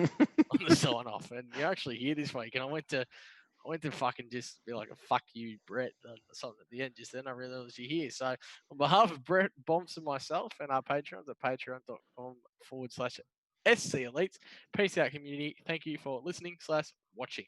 on the sign off. And you're actually here this week, and I went to fucking just be like, fuck you, Brett, and something at the end. Just then I realized you're here. So on behalf of Brett, Bonfz, and myself, and our patrons at patreon.com/SCElites, peace out, community. Thank you for listening/watching.